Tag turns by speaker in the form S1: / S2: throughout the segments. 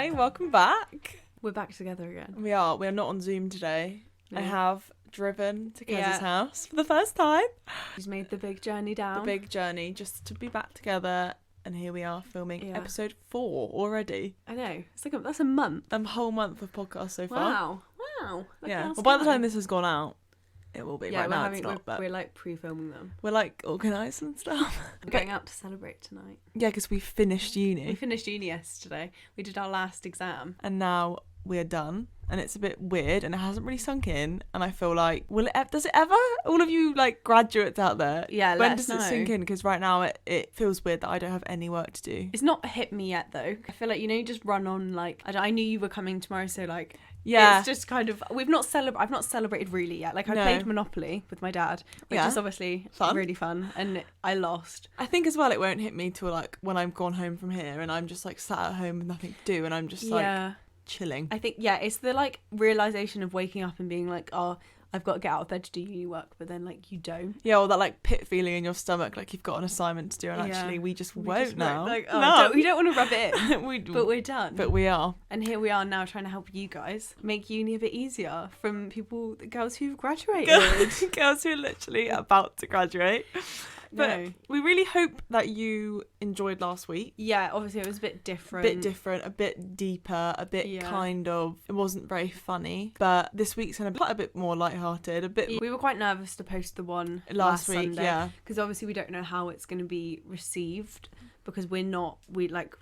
S1: Hi, welcome back.
S2: We're back together again.
S1: We are not on Zoom today.
S2: No.
S1: I have driven to Kez's
S2: Yeah.
S1: house for the first time.
S2: She's made the big journey down.
S1: The big journey just to be back together. And here we are filming episode 4 already.
S2: I know. It's like that's a month.
S1: A whole month of podcast so far.
S2: Wow. Look
S1: Yeah.
S2: at us
S1: Well, by the
S2: go.
S1: time this has gone out, it will be.
S2: Yeah,
S1: right now it's not. But
S2: we're like pre-filming them.
S1: we're like organised and stuff.
S2: We're going out to celebrate tonight.
S1: Yeah, because we finished uni.
S2: We finished uni yesterday. We did our last exam.
S1: And now we're done. And it's a bit weird and it hasn't really sunk in. And I feel like, does it ever? All of you like graduates out there.
S2: Yeah,
S1: when
S2: let
S1: does
S2: us
S1: it
S2: know.
S1: sink in? Because right now it feels weird that I don't have any work to do.
S2: It's not hit me yet though. I feel like, you just run on like, I knew you were coming tomorrow, so like,
S1: Yeah.
S2: it's just kind of, I've not celebrated really yet. Like I played Monopoly with my dad, which is obviously really fun, and I lost.
S1: I think as well it won't hit me till like when I'm gone home from here and I'm just like sat at home with nothing to do and I'm just like chilling.
S2: I think it's the like realization of waking up and being like, oh, I've got to get out of bed to do uni work, but then like you don't.
S1: Yeah, or that like pit feeling in your stomach, like you've got an assignment to do, and actually we won't now.
S2: Like, no, we don't want to rub it in. But we're done.
S1: But we are.
S2: And here we are now trying to help you guys make uni a bit easier from girls who've graduated.
S1: Girls who are literally about to graduate. But
S2: No.
S1: we really hope that you enjoyed last week.
S2: Yeah, obviously it was a bit different.
S1: A bit deeper, a bit kind of, it wasn't very funny. But this week's kind of a bit more lighthearted,
S2: We were quite nervous to post the one
S1: last week,
S2: Sunday,
S1: yeah.
S2: because obviously we don't know how it's going to be received, because we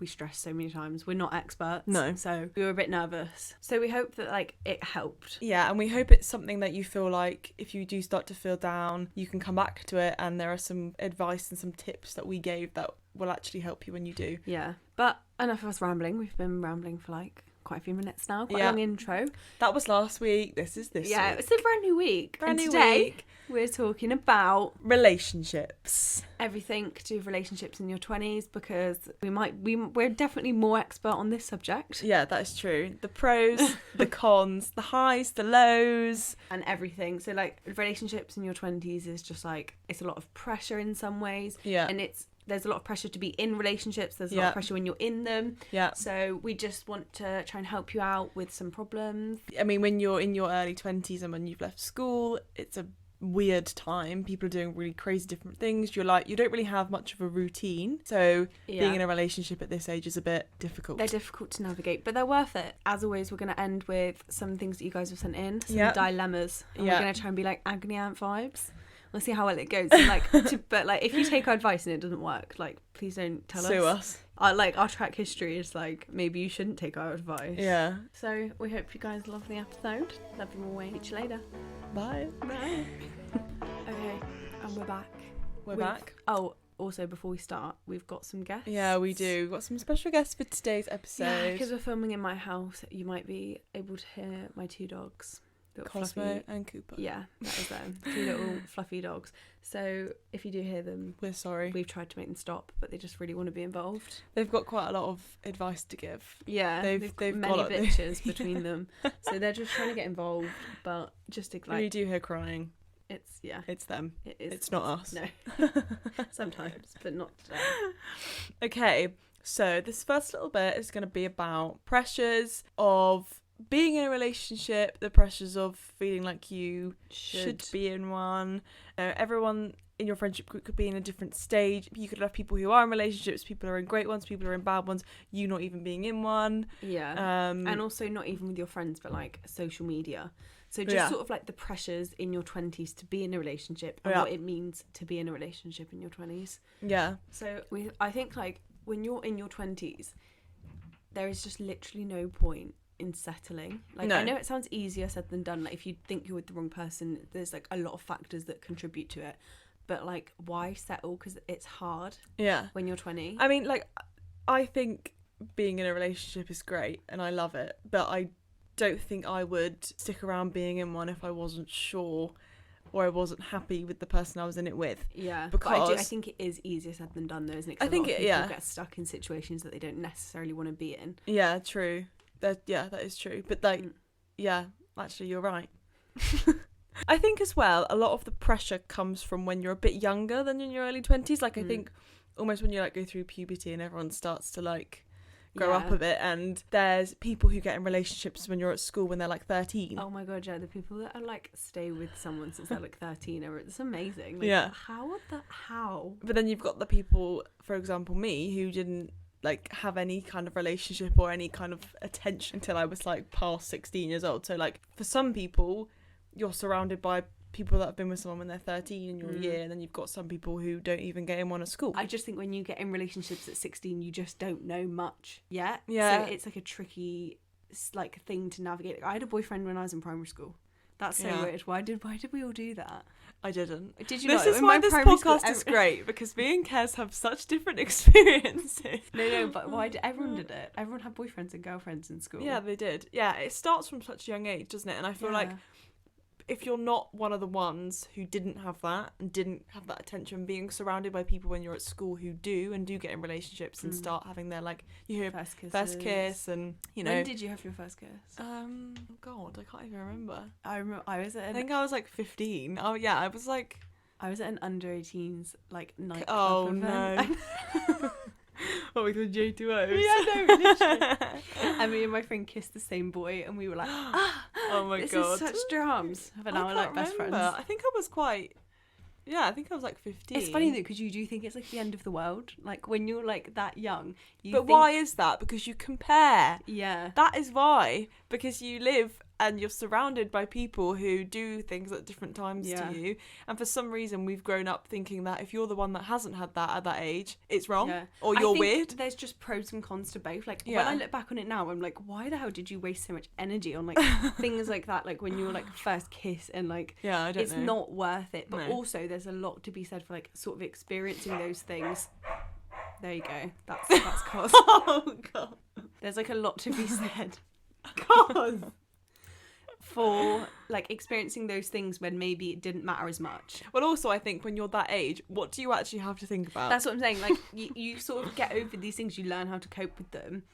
S2: stress so many times, we're not experts.
S1: No.
S2: So we were a bit nervous. So we hope that like it helped.
S1: Yeah, and we hope it's something that you feel like if you do start to feel down, you can come back to it, and there are some advice and some tips that we gave that will actually help you when you do.
S2: Yeah. But enough of us rambling. We've been rambling for like quite a few minutes now. Quite a long intro.
S1: That was last week. This is this week.
S2: Yeah, it's a brand new week.
S1: Brand new
S2: today,
S1: week.
S2: We're talking about
S1: relationships.
S2: Everything to do with relationships in your 20s, because we're definitely more expert on this subject.
S1: Yeah, that is true. The pros, the cons, the highs, the lows,
S2: and everything. So like relationships in your 20s is just like, it's a lot of pressure in some ways.
S1: Yeah.
S2: And there's a lot of pressure to be in relationships. There's a lot of pressure when you're in them.
S1: Yeah.
S2: So we just want to try and help you out with some problems.
S1: I mean, when you're in your early 20s and when you've left school, it's a weird time. People are doing really crazy different things. You don't really have much of a routine. So being in a relationship at this age is a bit difficult.
S2: They're difficult to navigate, but they're worth it. As always, we're going to end with some things that you guys have sent in, some dilemmas. And we're going to try and be like agony aunt vibes. We'll see how well it goes. And but if you take our advice and it doesn't work, like, please don't tell us.
S1: Sue us.
S2: Our track history is like, maybe you shouldn't take our advice.
S1: Yeah.
S2: So we hope you guys love the episode. Love you all. Meet you later.
S1: Bye.
S2: Bye. Okay, and we're back.
S1: We're back.
S2: Oh, also before we start, we've got some guests.
S1: Yeah, we do. We've got some special guests for today's episode.
S2: Yeah, because we're filming in my house, you might be able to hear my two dogs.
S1: Cosmo and Cooper.
S2: Yeah, that was them. Two little fluffy dogs. So if you do hear them,
S1: we're sorry.
S2: We've tried to make them stop, but they just really want to be involved.
S1: They've got quite a lot of advice to give.
S2: Yeah, they've got many bitches between them. So they're just trying to get involved, but just to like...
S1: When you do hear crying,
S2: it's
S1: them.
S2: It is.
S1: It's not us.
S2: No. Sometimes, but not today.
S1: Okay, so this first little bit is going to be about pressures of being in a relationship, the pressures of feeling like you should be in one. Everyone in your friendship group could be in a different stage. You could have people who are in relationships, people who are in great ones, people who are in bad ones, you not even being in one.
S2: Yeah. And also not even with your friends, but like social media. So just sort of like the pressures in your 20s to be in a relationship and what it means to be in a relationship in your 20s.
S1: Yeah.
S2: So I think like when you're in your 20s, there is just literally no point in settling. Like, no. I know it sounds easier said than done. Like if you think you're with the wrong person, there's like a lot of factors that contribute to it. But like, why settle? Because it's hard.
S1: Yeah.
S2: When you're 20.
S1: I mean, like, I think being in a relationship is great and I love it, but I don't think I would stick around being in one if I wasn't sure or I wasn't happy with the person I was in it with.
S2: Yeah,
S1: because
S2: but I think it is easier said than done, though, isn't it? 'Cause I think people get stuck in situations that they don't necessarily want to be in.
S1: Yeah, true. That is true. But like, yeah, actually, you're right. I think as well, a lot of the pressure comes from when you're a bit younger than in your early 20s. Like, I think almost when you like go through puberty and everyone starts to like grow up a bit, and there's people who get in relationships when you're at school when they're like 13.
S2: Oh my god, yeah, the people that are like stay with someone since they're like 13 it's amazing. Like,
S1: yeah.
S2: How?
S1: But then you've got the people, for example, me, who didn't like have any kind of relationship or any kind of attention until I was like past 16 years old. So like for some people, you're surrounded by people that have been with someone when they're 13 in your year, and then you've got some people who don't even get in one at school.
S2: I just think when you get in relationships at 16, you just don't know much yet.
S1: Yeah.
S2: So it's like a tricky like thing to navigate. I had a boyfriend when I was in primary school. That's so weird. Why did we all do that?
S1: I didn't.
S2: Did you
S1: This
S2: not?
S1: is why this podcast is great, because me and Kez have such different experiences.
S2: No, but why did everyone did it? Everyone had boyfriends and girlfriends in school.
S1: Yeah, they did. Yeah, it starts from such a young age, doesn't it? And I feel like if you're not one of the ones who didn't have that and didn't have that attention, being surrounded by people when you're at school who do get in relationships and start having their like, you hear first kiss, and you know.
S2: When did you have your first kiss?
S1: God, I can't even remember.
S2: I remember I
S1: think I was like 15. Oh yeah, I was at
S2: an under 18s like nightclub
S1: Oh
S2: event.
S1: no. What, with the J2Os?
S2: Yeah, no, literally. And me and my friend kissed the same boy, and we were like,
S1: oh my
S2: this
S1: god,
S2: is such drums. But now we're like best friends.
S1: I think I was like 15.
S2: It's funny though, because you do think it's like the end of the world, like when you're like that young.
S1: But why is that? Because you compare.
S2: Yeah.
S1: That is why. Because you live and you're surrounded by people who do things at different times to you, and for some reason we've grown up thinking that if you're the one that hasn't had that at that age, it's wrong, or you're weird.
S2: There's just pros and cons to both. Like when I look back on it now, I'm like, why the hell did you waste so much energy on like things like that? Like when you were like first kiss and like,
S1: I don't
S2: it's
S1: know.
S2: Not worth it. But also there's a lot to be said for like sort of experiencing those things. There you go. That's cos.
S1: Oh god.
S2: There's like a lot to be said.
S1: God.
S2: For like experiencing those things when maybe it didn't matter as much.
S1: Well, also I think when you're that age, what do you actually have to think about?
S2: That's what I'm saying. Like you sort of get over these things, you learn how to cope with them,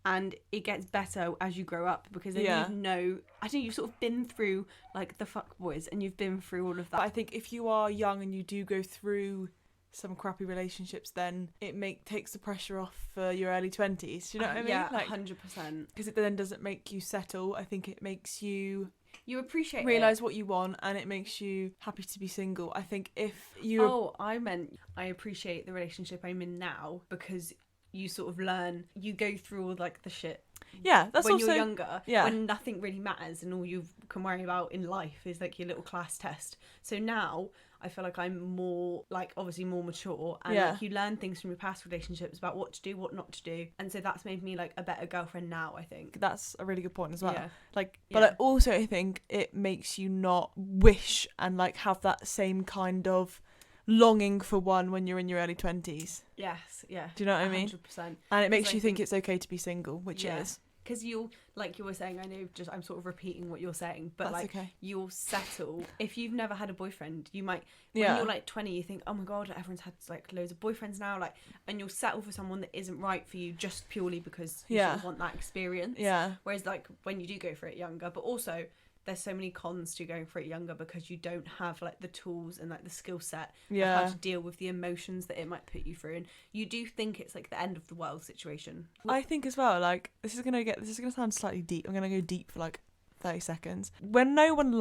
S2: and it gets better as you grow up, because then you know, I think you've sort of been through like the fuck boys, and you've been through all of that.
S1: But I think if you are young and you do go through some crappy relationships, then it takes the pressure off for your early 20s. Do you know what I mean?
S2: Yeah,
S1: like
S2: 100%.
S1: Because it then doesn't make you settle. I think it makes you
S2: appreciate
S1: realise what you want, and it makes you happy to be single. I think if you
S2: I meant I appreciate the relationship I'm in now, because you sort of learn, you go through all like the shit.
S1: Yeah, that's
S2: when
S1: also,
S2: you're younger,
S1: yeah,
S2: when nothing really matters and all you can worry about in life is like your little class test. So now I feel like I'm more like obviously more mature, and like you learn things from your past relationships about what to do, what not to do, and so that's made me like a better girlfriend now. I think
S1: that's a really good point as well.
S2: Yeah.
S1: Like, but I also think it makes you not wish and like have that same kind of longing for one when you're in your early 20s.
S2: Yes, yeah.
S1: Do you know what I mean?
S2: 100%.
S1: And it makes you think it's okay to be single, which is.
S2: Because you'll, like you were saying, I know I'm sort of repeating what you're saying, but
S1: that's
S2: like
S1: okay.
S2: You'll settle. If you've never had a boyfriend, you might, when you're like 20, you think, oh my God, everyone's had like loads of boyfriends now, like, and you'll settle for someone that isn't right for you just purely because you sort of want that experience.
S1: Yeah.
S2: Whereas like when you do go for it younger, but also there's so many cons to going for it younger, because you don't have like the tools and like the skill set of how to deal with the emotions that it might put you through, and you do think it's like the end of the world situation.
S1: I think as well, like this is gonna sound slightly deep. I'm gonna go deep for like 30 seconds. When no one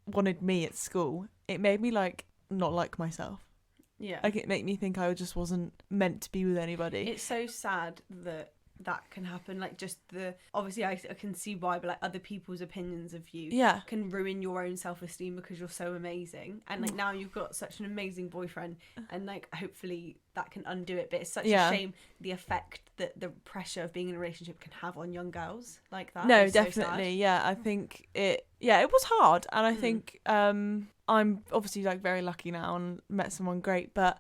S1: wanted me at school, it made me like not like myself.
S2: Yeah,
S1: like it made me think I just wasn't meant to be with anybody.
S2: It's so sad that can happen, like just obviously I can see why, but like other people's opinions of you can ruin your own self-esteem because you're so amazing, and like now you've got such an amazing boyfriend, and like hopefully that can undo it. But it's such a shame the effect that the pressure of being in a relationship can have on young girls like that.
S1: No, definitely. So I think it was hard, and I think I'm obviously like very lucky now and met someone great, but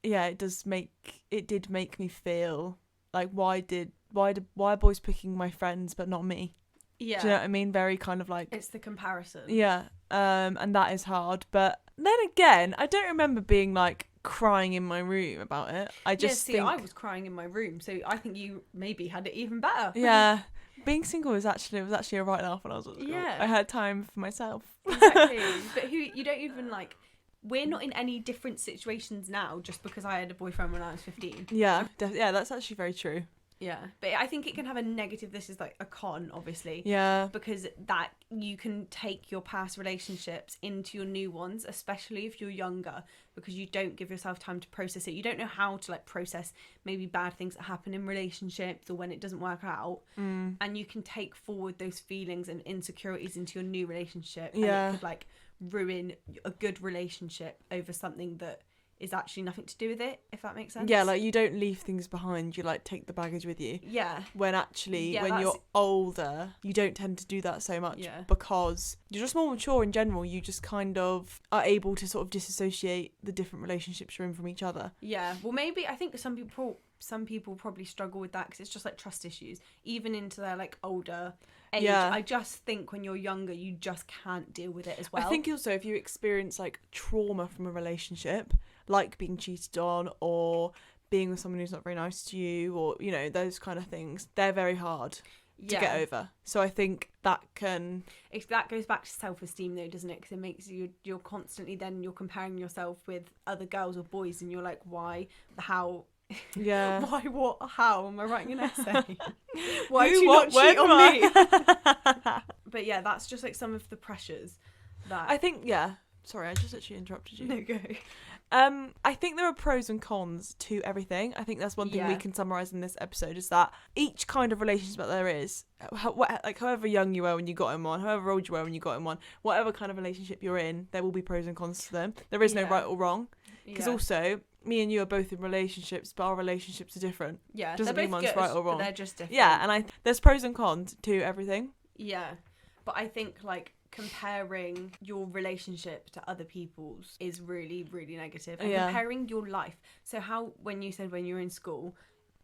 S1: it did make me feel like why are boys picking my friends but not me? Yeah. Do you know what I mean? Very kind of like,
S2: it's the comparison.
S1: Yeah. And that is hard. But then again, I don't remember being like crying in my room about it. I think
S2: I was crying in my room, so I think you maybe had it even better.
S1: Yeah. Being single was actually a right laugh when I was at school.
S2: Yeah.
S1: I had time for myself.
S2: Exactly. But you don't even like, we're not in any different situations now just because I had a boyfriend when I was 15.
S1: Yeah, that's actually very true.
S2: Yeah, but I think it can have a negative. This is like a con, obviously.
S1: Yeah.
S2: Because that you can take your past relationships into your new ones, especially if you're younger, because you don't give yourself time to process it. You don't know how to like process maybe bad things that happen in relationships or when it doesn't work out. And you can take forward those feelings and insecurities into your new relationship. And it could like ruin a good relationship over something that is actually nothing to do with it, if that makes sense.
S1: Yeah, like you don't leave things behind, you like take the baggage with you.
S2: Yeah.
S1: When actually, when you're older, you don't tend to do that so much because you're just more mature in general. You just kind of are able to sort of disassociate the different relationships you're in from each other.
S2: Yeah, well maybe, I think some people probably struggle with that because it's just like trust issues, even into their like older age. I just think when you're younger, you just can't deal with it as well.
S1: I think also if you experience like trauma from a relationship, like being cheated on or being with someone who's not very nice to you, or you know, those kind of things, they're very hard to get over. So I think that goes back to self-esteem though, doesn't it? Because it makes you're constantly, then you're comparing yourself with other girls or boys, and you're like, why, how, why, what, how am I writing an essay? Why do you not cheat on me? But yeah, that's just like some of the pressures that I think. Sorry, I just actually interrupted you.
S2: No, go.
S1: I think there are pros and cons to everything. I think that's one thing we can summarise in this episode, is that each kind of relationship that there is, like however young you were when you got in one, however old you were when you got in one, whatever kind of relationship you're in, there will be pros and cons to them. There is no right or wrong. Because also, me and you are both in relationships, but our relationships are different. Yeah, doesn't mean one's right or wrong. But they're just different. Yeah, and there's pros and cons to everything.
S2: Yeah, but I think like comparing your relationship to other people's is really, really negative. And comparing your life. So how, when you said when you were in school,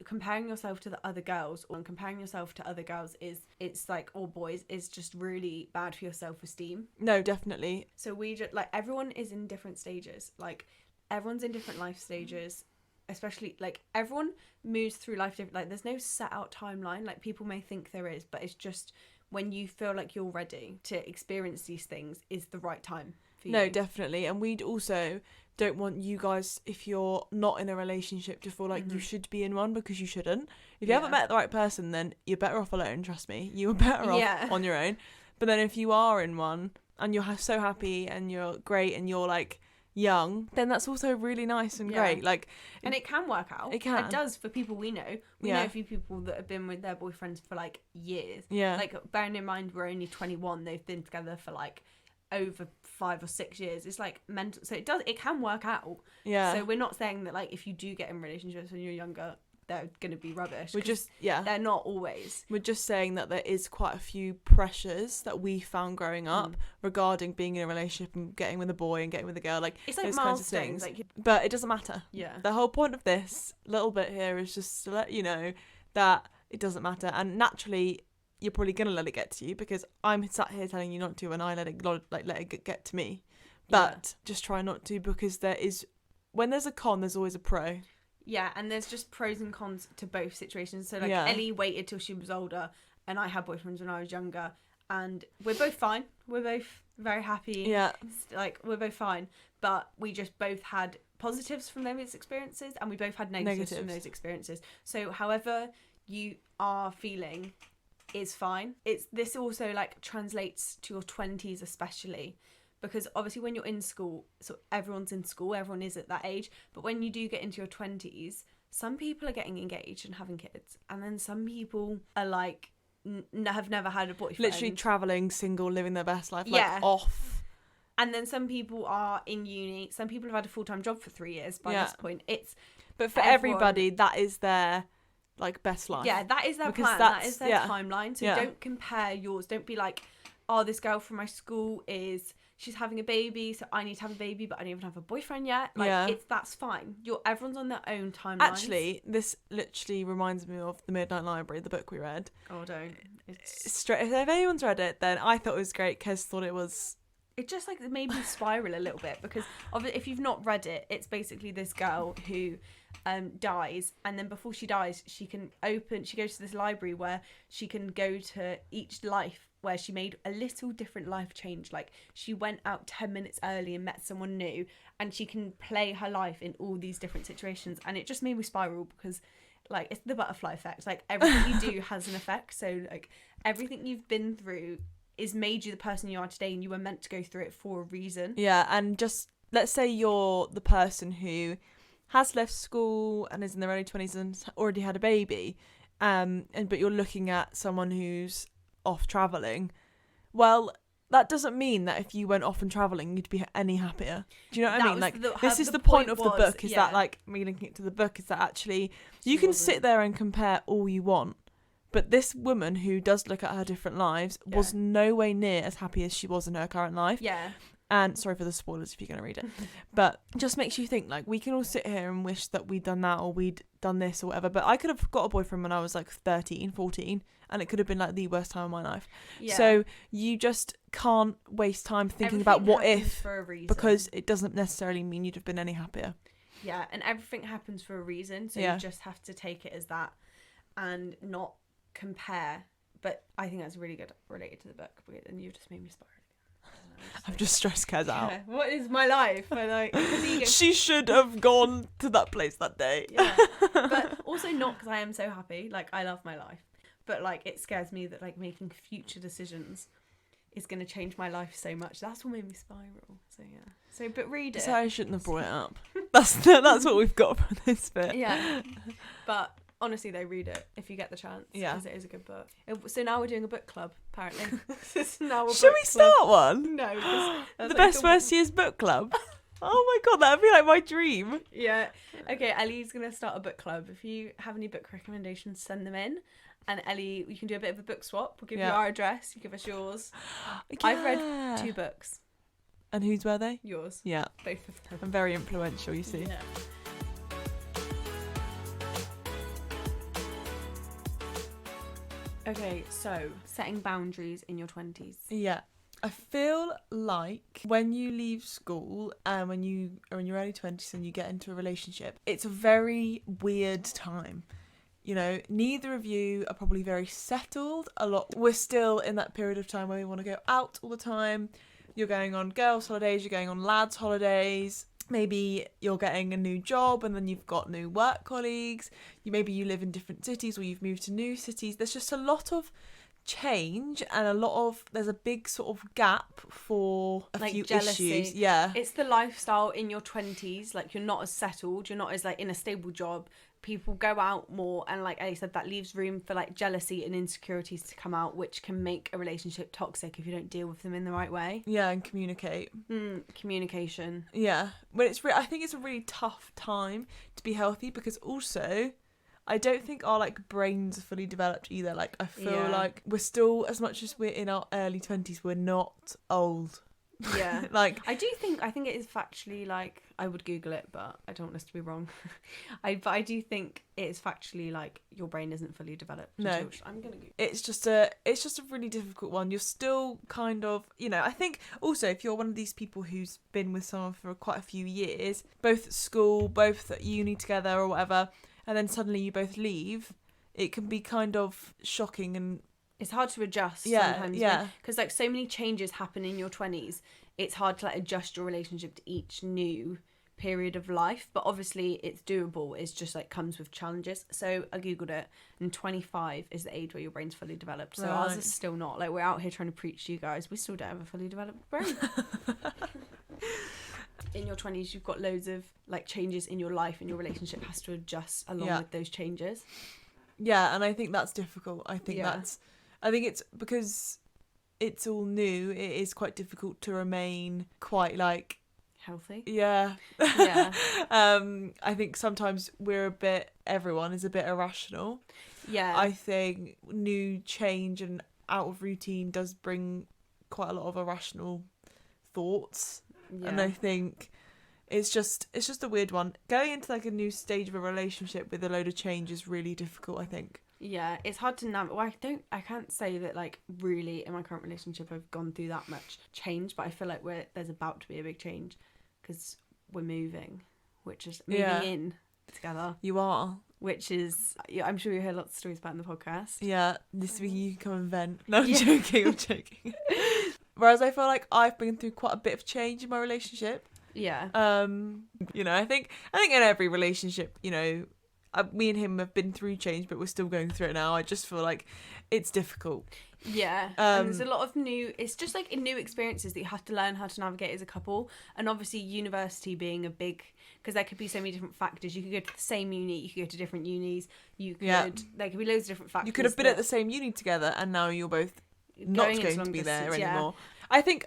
S2: comparing yourself to the other girls or comparing yourself to other girls it's like, or boys, is just really bad for your self-esteem.
S1: No, definitely.
S2: So we just like, everyone is in different stages. Like everyone's in different life stages. Especially like everyone moves through life different. Like there's no set out timeline like people may think there is, but it's just when you feel like you're ready to experience these things is the right time for you.
S1: No, definitely. And we also don't want you guys, if you're not in a relationship, to feel like you should be in one, because you shouldn't. If you haven't met the right person, then you're better off alone, trust me. You're better off on your own. But then if you are in one and you're so happy and you're great and you're like young, then that's also really nice and great. Like,
S2: and it can work out. It does for people we know. We know a few people that have been with their boyfriends for like years. Like bearing in mind we're only 21, they've been together for like over 5 or 6 years. It's like mental. So it can work out. So we're not saying that like if you do get in relationships when you're younger, they're going to be rubbish.
S1: We're just,
S2: they're not always.
S1: We're just saying that there is quite a few pressures that we found growing up regarding being in a relationship and getting with a boy and getting with a girl. Like,
S2: it's like
S1: those
S2: milestones,
S1: kinds of things.
S2: like,
S1: but it doesn't matter.
S2: Yeah.
S1: The whole point of this little bit here is just to let you know that it doesn't matter. And naturally, you're probably going to let it get to you, because I'm sat here telling you not to, and I let it get to me. But just try not to, because when there's a con, there's always a pro.
S2: Yeah, and there's just pros and cons to both situations. So, like, Ellie waited till she was older, and I had boyfriends when I was younger, and we're both fine. We're both very happy.
S1: Yeah.
S2: Like, we're both fine. But we just both had positives from those experiences, and we both had negatives from those experiences. So, however you are feeling is fine. This also, like, translates to your 20s especially. Because obviously when you're in school, so everyone's in school, everyone is at that age. But when you do get into your 20s, some people are getting engaged and having kids. And then some people are like, have never had a boyfriend.
S1: Literally travelling, single, living their best life, like off.
S2: And then some people are in uni. Some people have had a full-time job for 3 years by this point.
S1: But for everybody, that is their like best life.
S2: Yeah, that is their plan. That is their timeline. So don't compare yours. Don't be like, oh, this girl from my school she's having a baby, so I need to have a baby, but I don't even have a boyfriend yet. Like, that's fine. Everyone's on their own timeline.
S1: Actually, this literally reminds me of The Midnight Library, the book we read.
S2: Oh, don't.
S1: If anyone's read it, then I thought it was great. Kez thought it was...
S2: It just, like, made me spiral a little bit, because if you've not read it, it's basically this girl who dies, and then before she dies, she goes to this library where she can go to each life where she made a little different life change. Like, she went out 10 minutes early and met someone new, and she can play her life in all these different situations. And it just made me spiral, because like, it's the butterfly effect. Like, everything you do has an effect. So, like, everything you've been through is made you the person you are today, and you were meant to go through it for a reason.
S1: Yeah, and just let's say you're the person who has left school and is in their early 20s and already had a baby, but you're looking at someone who's off travelling. Well, that doesn't mean that if you went off and travelling, you'd be any happier. Do you know what I mean? Like, this is the point of the book, is that, like, me linking it to the book, is that actually you can sit there and compare all you want, but this woman who does look at her different lives was no way near as happy as she was in her current life.
S2: Yeah.
S1: And sorry for the spoilers if you're going to read it, but it just makes you think, like, we can all sit here and wish that we'd done that or we'd done this or whatever, but I could have got a boyfriend when I was like 13, 14, and it could have been like the worst time of my life. Yeah. So you just can't waste time thinking about what if,
S2: for a reason.
S1: Because it doesn't necessarily mean you'd have been any happier.
S2: Yeah, and everything happens for a reason, so you just have to take it as that and not compare. But I think that's really good related to the book, and you just made me spiral.
S1: I've just stressed Kez out.
S2: What is my life? Like,
S1: she should have gone to that place that day.
S2: Yeah, but also not because I am so happy. Like, I love my life, but like, it scares me that like making future decisions is going to change my life so much. That's what made me spiral. So yeah. So, but read it.
S1: So I shouldn't have brought it up. That's what we've got from this bit.
S2: Yeah, but honestly, though, read it if you get the chance.
S1: Yeah,
S2: because it is a good book. So now we're doing a book club, apparently.
S1: Should we start one?
S2: No.
S1: The best first year's book club. Oh my god, that'd be like my dream.
S2: Yeah. Okay, Ellie's gonna start a book club. If you have any book recommendations, send them in. And Ellie, we can do a bit of a book swap. We'll give you our address. You give us yours. Yeah. I've read 2 books.
S1: And whose were they?
S2: Yours.
S1: Yeah.
S2: Both of them.
S1: I'm very influential, you see.
S2: Yeah. Okay, so setting boundaries in your 20s.
S1: Yeah. I feel like when you leave school and when you are in your early 20s and you get into a relationship, it's a very weird time. You know, neither of you are probably very settled. We're still in that period of time where we want to go out all the time. You're going on girls' holidays, you're going on lads' holidays. Maybe you're getting a new job and then you've got new work colleagues. Maybe you live in different cities or you've moved to new cities. There's just a lot of change and there's a big sort of gap for a few
S2: jealousy.
S1: Issues. Yeah.
S2: It's the lifestyle in your 20s. Like, you're not as settled. You're not as like in a stable job. People go out more, and like Ellie said, that leaves room for like jealousy and insecurities to come out, which can make a relationship toxic if you don't deal with them in the right way.
S1: Yeah, and communicate.
S2: Communication.
S1: Yeah, but I think it's a really tough time to be healthy, because also I don't think our like brains are fully developed either. Like, I feel like we're still, as much as we're in our early 20s, we're not old.
S2: Yeah.
S1: Like,
S2: I think it is factually, like, I would Google it, but I don't want us to be wrong. But I do think it is factually, like, your brain isn't fully developed.
S1: No.
S2: I'm gonna Google.
S1: It's just a really difficult one. You're still kind of, you know, I think also if you're one of these people who's been with someone for quite a few years, both at school, both at uni together or whatever, and then suddenly you both leave, it can be kind of shocking, and
S2: it's hard to adjust sometimes. Yeah. Because like so many changes happen in your 20s. It's hard to like adjust your relationship to each new period of life. But obviously it's doable. It's just like comes with challenges. So I Googled it, and 25 is the age where your brain's fully developed. So ours is still not. Like, we're out here trying to preach to you guys. We still don't have a fully developed brain. In your 20s, you've got loads of like changes in your life, and your relationship has to adjust along with those changes.
S1: Yeah, and I think that's difficult. I think it's because it's all new. It is quite difficult to remain quite like
S2: healthy.
S1: Yeah.
S2: Yeah.
S1: I think sometimes everyone is a bit irrational.
S2: Yeah.
S1: I think new change and out of routine does bring quite a lot of irrational thoughts. Yeah. And I think it's just a weird one. Going into like a new stage of a relationship with a load of change is really difficult, I think.
S2: Yeah, it's hard to navigate. Well, I can't say that like really in my current relationship I've gone through that much change, but I feel like there's about to be a big change because we're moving, which is moving in together.
S1: You are.
S2: Which is, I'm sure you heard lots of stories about in the podcast.
S1: Yeah, this week you can come and vent. No, I'm joking. Whereas I feel like I've been through quite a bit of change in my relationship.
S2: Yeah.
S1: You know, I think in every relationship, you know, me and him have been through change, but we're still going through it now. I just feel like it's difficult.
S2: Yeah, and there's a lot of it's just like new experiences that you have to learn how to navigate as a couple. And obviously university being a big, because there could be so many different factors. You could go to the same uni, you could go to different unis, there could be loads of different factors.
S1: You could have been at the same uni together and now you're both not going to be there anymore. I think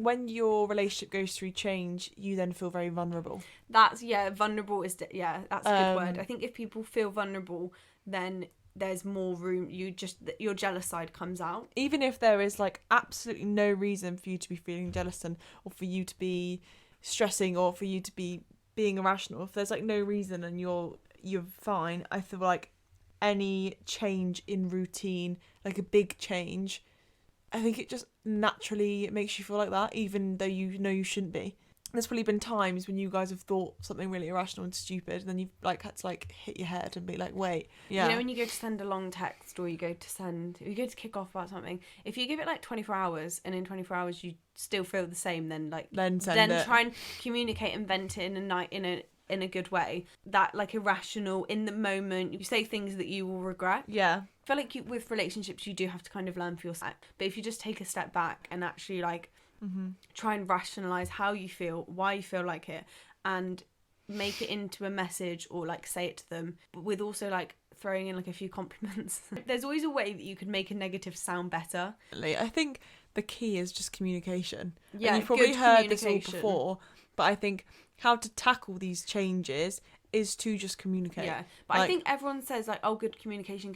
S1: when your relationship goes through change, you then feel very vulnerable.
S2: That's vulnerable is that's a good word. I think if people feel vulnerable, then there's more room. Your jealous side comes out. Even
S1: if there is like absolutely no reason for you to be feeling jealous or for you to be stressing or for you to be being irrational, if there's like no reason and you're fine, I feel like any change in routine, like a big change, I think it just naturally makes you feel like that, even though you know you shouldn't be. There's probably been times when you guys have thought something really irrational and stupid, and then you've like had to like hit your head and be like, wait. Yeah.
S2: You know, when you go to send a long text or you go to kick off about something, if you give it like 24 hours and in 24 hours you still feel the same, then try and communicate and vent it in a night in a good way. That like irrational in the moment, you say things that you will regret.
S1: Yeah.
S2: I feel like with relationships you do have to kind of learn for yourself. But if you just take a step back and actually like try and rationalize how you feel, why you feel like it, and make it into a message or like say it to them, but with also like throwing in like a few compliments. There's always a way that you could make a negative sound better.
S1: I think the key is just communication.
S2: Yeah,
S1: and you've probably heard this all before, but I think how to tackle these changes is to just communicate.
S2: Yeah, but I think everyone says like, oh, good communication,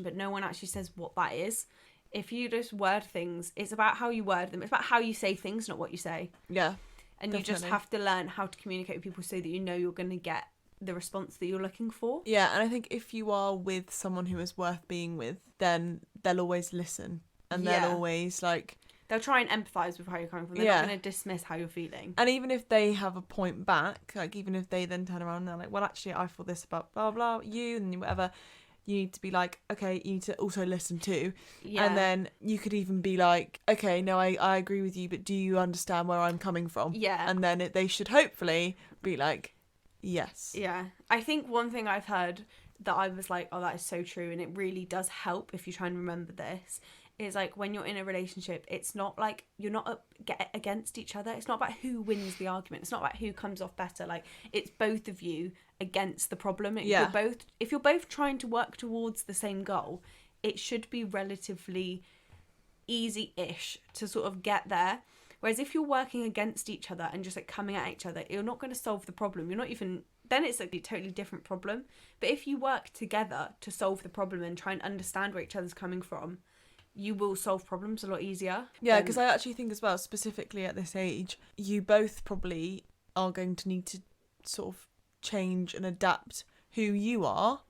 S2: but no one actually says what that is. If you just word things, it's about how you word them. It's about how you say things, not what you say.
S1: Yeah.
S2: And definitely. You just have to learn how to communicate with people so that you know you're going to get the response that you're looking for.
S1: Yeah, and I think if you are with someone who is worth being with, then they'll always listen. And they'll always like...
S2: They'll try and empathise with how you're coming from. They're not going to dismiss how you're feeling.
S1: And even if they have a point back, like even if they then turn around and they're like, well, actually, I feel this about blah, blah, you and whatever... You need to be like, okay, you need to also listen too. Yeah. And then you could even be like, okay, no, I agree with you, but do you understand where I'm coming from?
S2: Yeah.
S1: And then they should hopefully be like, yes.
S2: Yeah. I think one thing I've heard that I was like, oh, that is so true, and it really does help if you try and remember this, is like when you're in a relationship, it's not like you're not up against each other. It's not about who wins the argument. It's not about who comes off better. Like it's both of you against the problem. If you're both trying to work towards the same goal, it should be relatively easy-ish to sort of get there. Whereas if you're working against each other and just like coming at each other, you're not going to solve the problem. You're not even... Then it's like a totally different problem. But if you work together to solve the problem and try and understand where each other's coming from, you will solve problems a lot easier.
S1: Yeah, because I actually think as well, specifically at this age, you both probably are going to need to sort of change and adapt who you are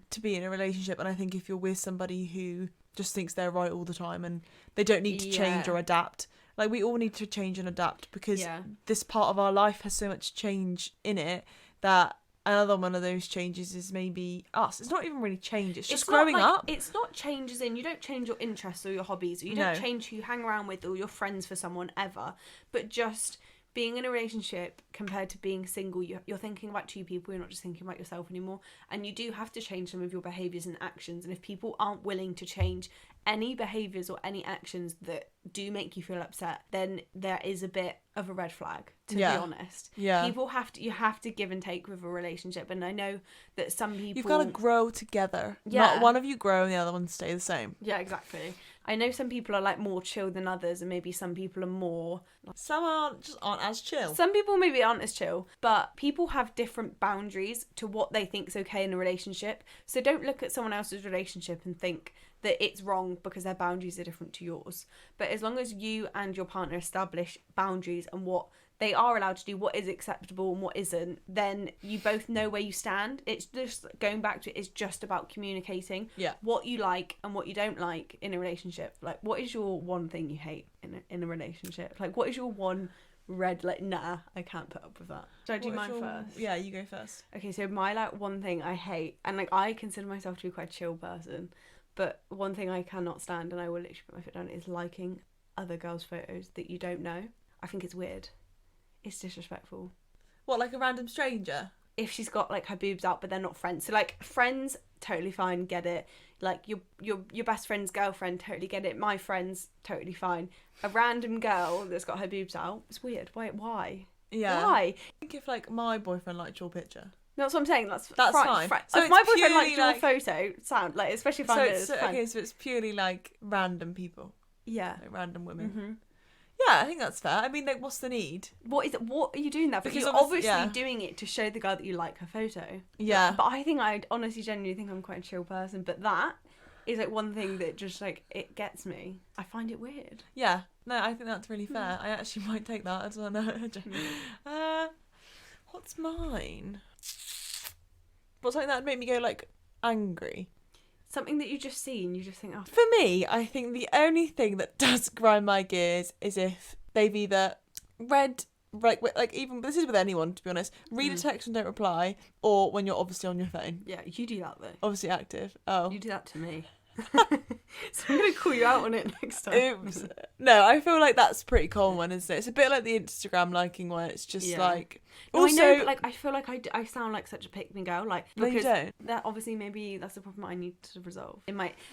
S1: to be in a relationship. And I think if you're with somebody who just thinks they're right all the time and they don't need to change or adapt, like we all need to change and adapt because this part of our life has so much change in it that another one of those changes is maybe us. It's not even really change. It's just growing up.
S2: It's not changes in. You don't change your interests or your hobbies. Or you don't change who you hang around with or your friends for someone ever. But just being in a relationship compared to being single, you're thinking about two people. You're not just thinking about yourself anymore. And you do have to change some of your behaviours and actions. And if people aren't willing to change any behaviours or any actions that do make you feel upset, then there is a bit of a red flag, to be honest.
S1: Yeah.
S2: You have to give and take with a relationship. And I know that some people...
S1: You've got to grow together. Yeah. Not one of you grow and the other one stay the same.
S2: Yeah, exactly. I know some people are like more chill than others, and maybe some people are more...
S1: Some aren't as chill.
S2: Some people maybe aren't as chill, but people have different boundaries to what they think is okay in a relationship. So don't look at someone else's relationship and think that it's wrong because their boundaries are different to yours. But as long as you and your partner establish boundaries and what they are allowed to do, what is acceptable and what isn't, then you both know where you stand. It's just, going back to it, it's just about communicating what you like and what you don't like in a relationship. Like, what is your one thing you hate in a relationship? Like, what is your one red, like, nah, I can't put up with that. Should I do mine first?
S1: Yeah, you go first.
S2: Okay, so my, like, one thing I hate, and, like, I consider myself to be quite a chill person, but one thing I cannot stand, and I will literally put my foot down, is liking other girls' photos that you don't know. I think it's weird. It's disrespectful.
S1: What, like a random stranger?
S2: if she's got like her boobs out but they're not friends. So like friends, totally fine, get it. Like your best friend's girlfriend, totally get it. My friends, totally fine. A random girl that's got her boobs out, it's weird. Why?
S1: Yeah.
S2: Why?
S1: I think if like my boyfriend liked your picture.
S2: That's what I'm saying. That's
S1: fine.
S2: So if my boyfriend liked your photo, like especially if I'm
S1: so it's purely like random people.
S2: Yeah.
S1: Like random women.
S2: Mm-hmm.
S1: Yeah, I think that's fair. I mean, like, what's the need?
S2: What are you doing that for?
S1: Because
S2: you're obviously doing it to show the girl that you like her photo.
S1: Yeah.
S2: But I honestly genuinely think I'm quite a chill person. But that is like one thing that just like it gets me. I find it weird.
S1: Yeah. No, I think that's really fair. I actually might take that as well. No. What's mine? What's something that would make me go like angry?
S2: Something that you just see and you just think, oh.
S1: For me, I think the only thing that does grind my gears is if they've either read, like even, this is with anyone, to be honest, read a text and don't reply, or when you're obviously on your phone.
S2: Yeah, you do that though.
S1: Obviously active. Oh.
S2: You do that to me. So I'm going to call you out on it next time.
S1: Oops. No, I feel like that's pretty common, isn't it? It's a bit like the Instagram liking where it's just like...
S2: No,
S1: also,
S2: I know, but like I feel like I sound like such a pick-me girl, like because
S1: no, you don't.
S2: that obviously maybe that's a problem I need to resolve.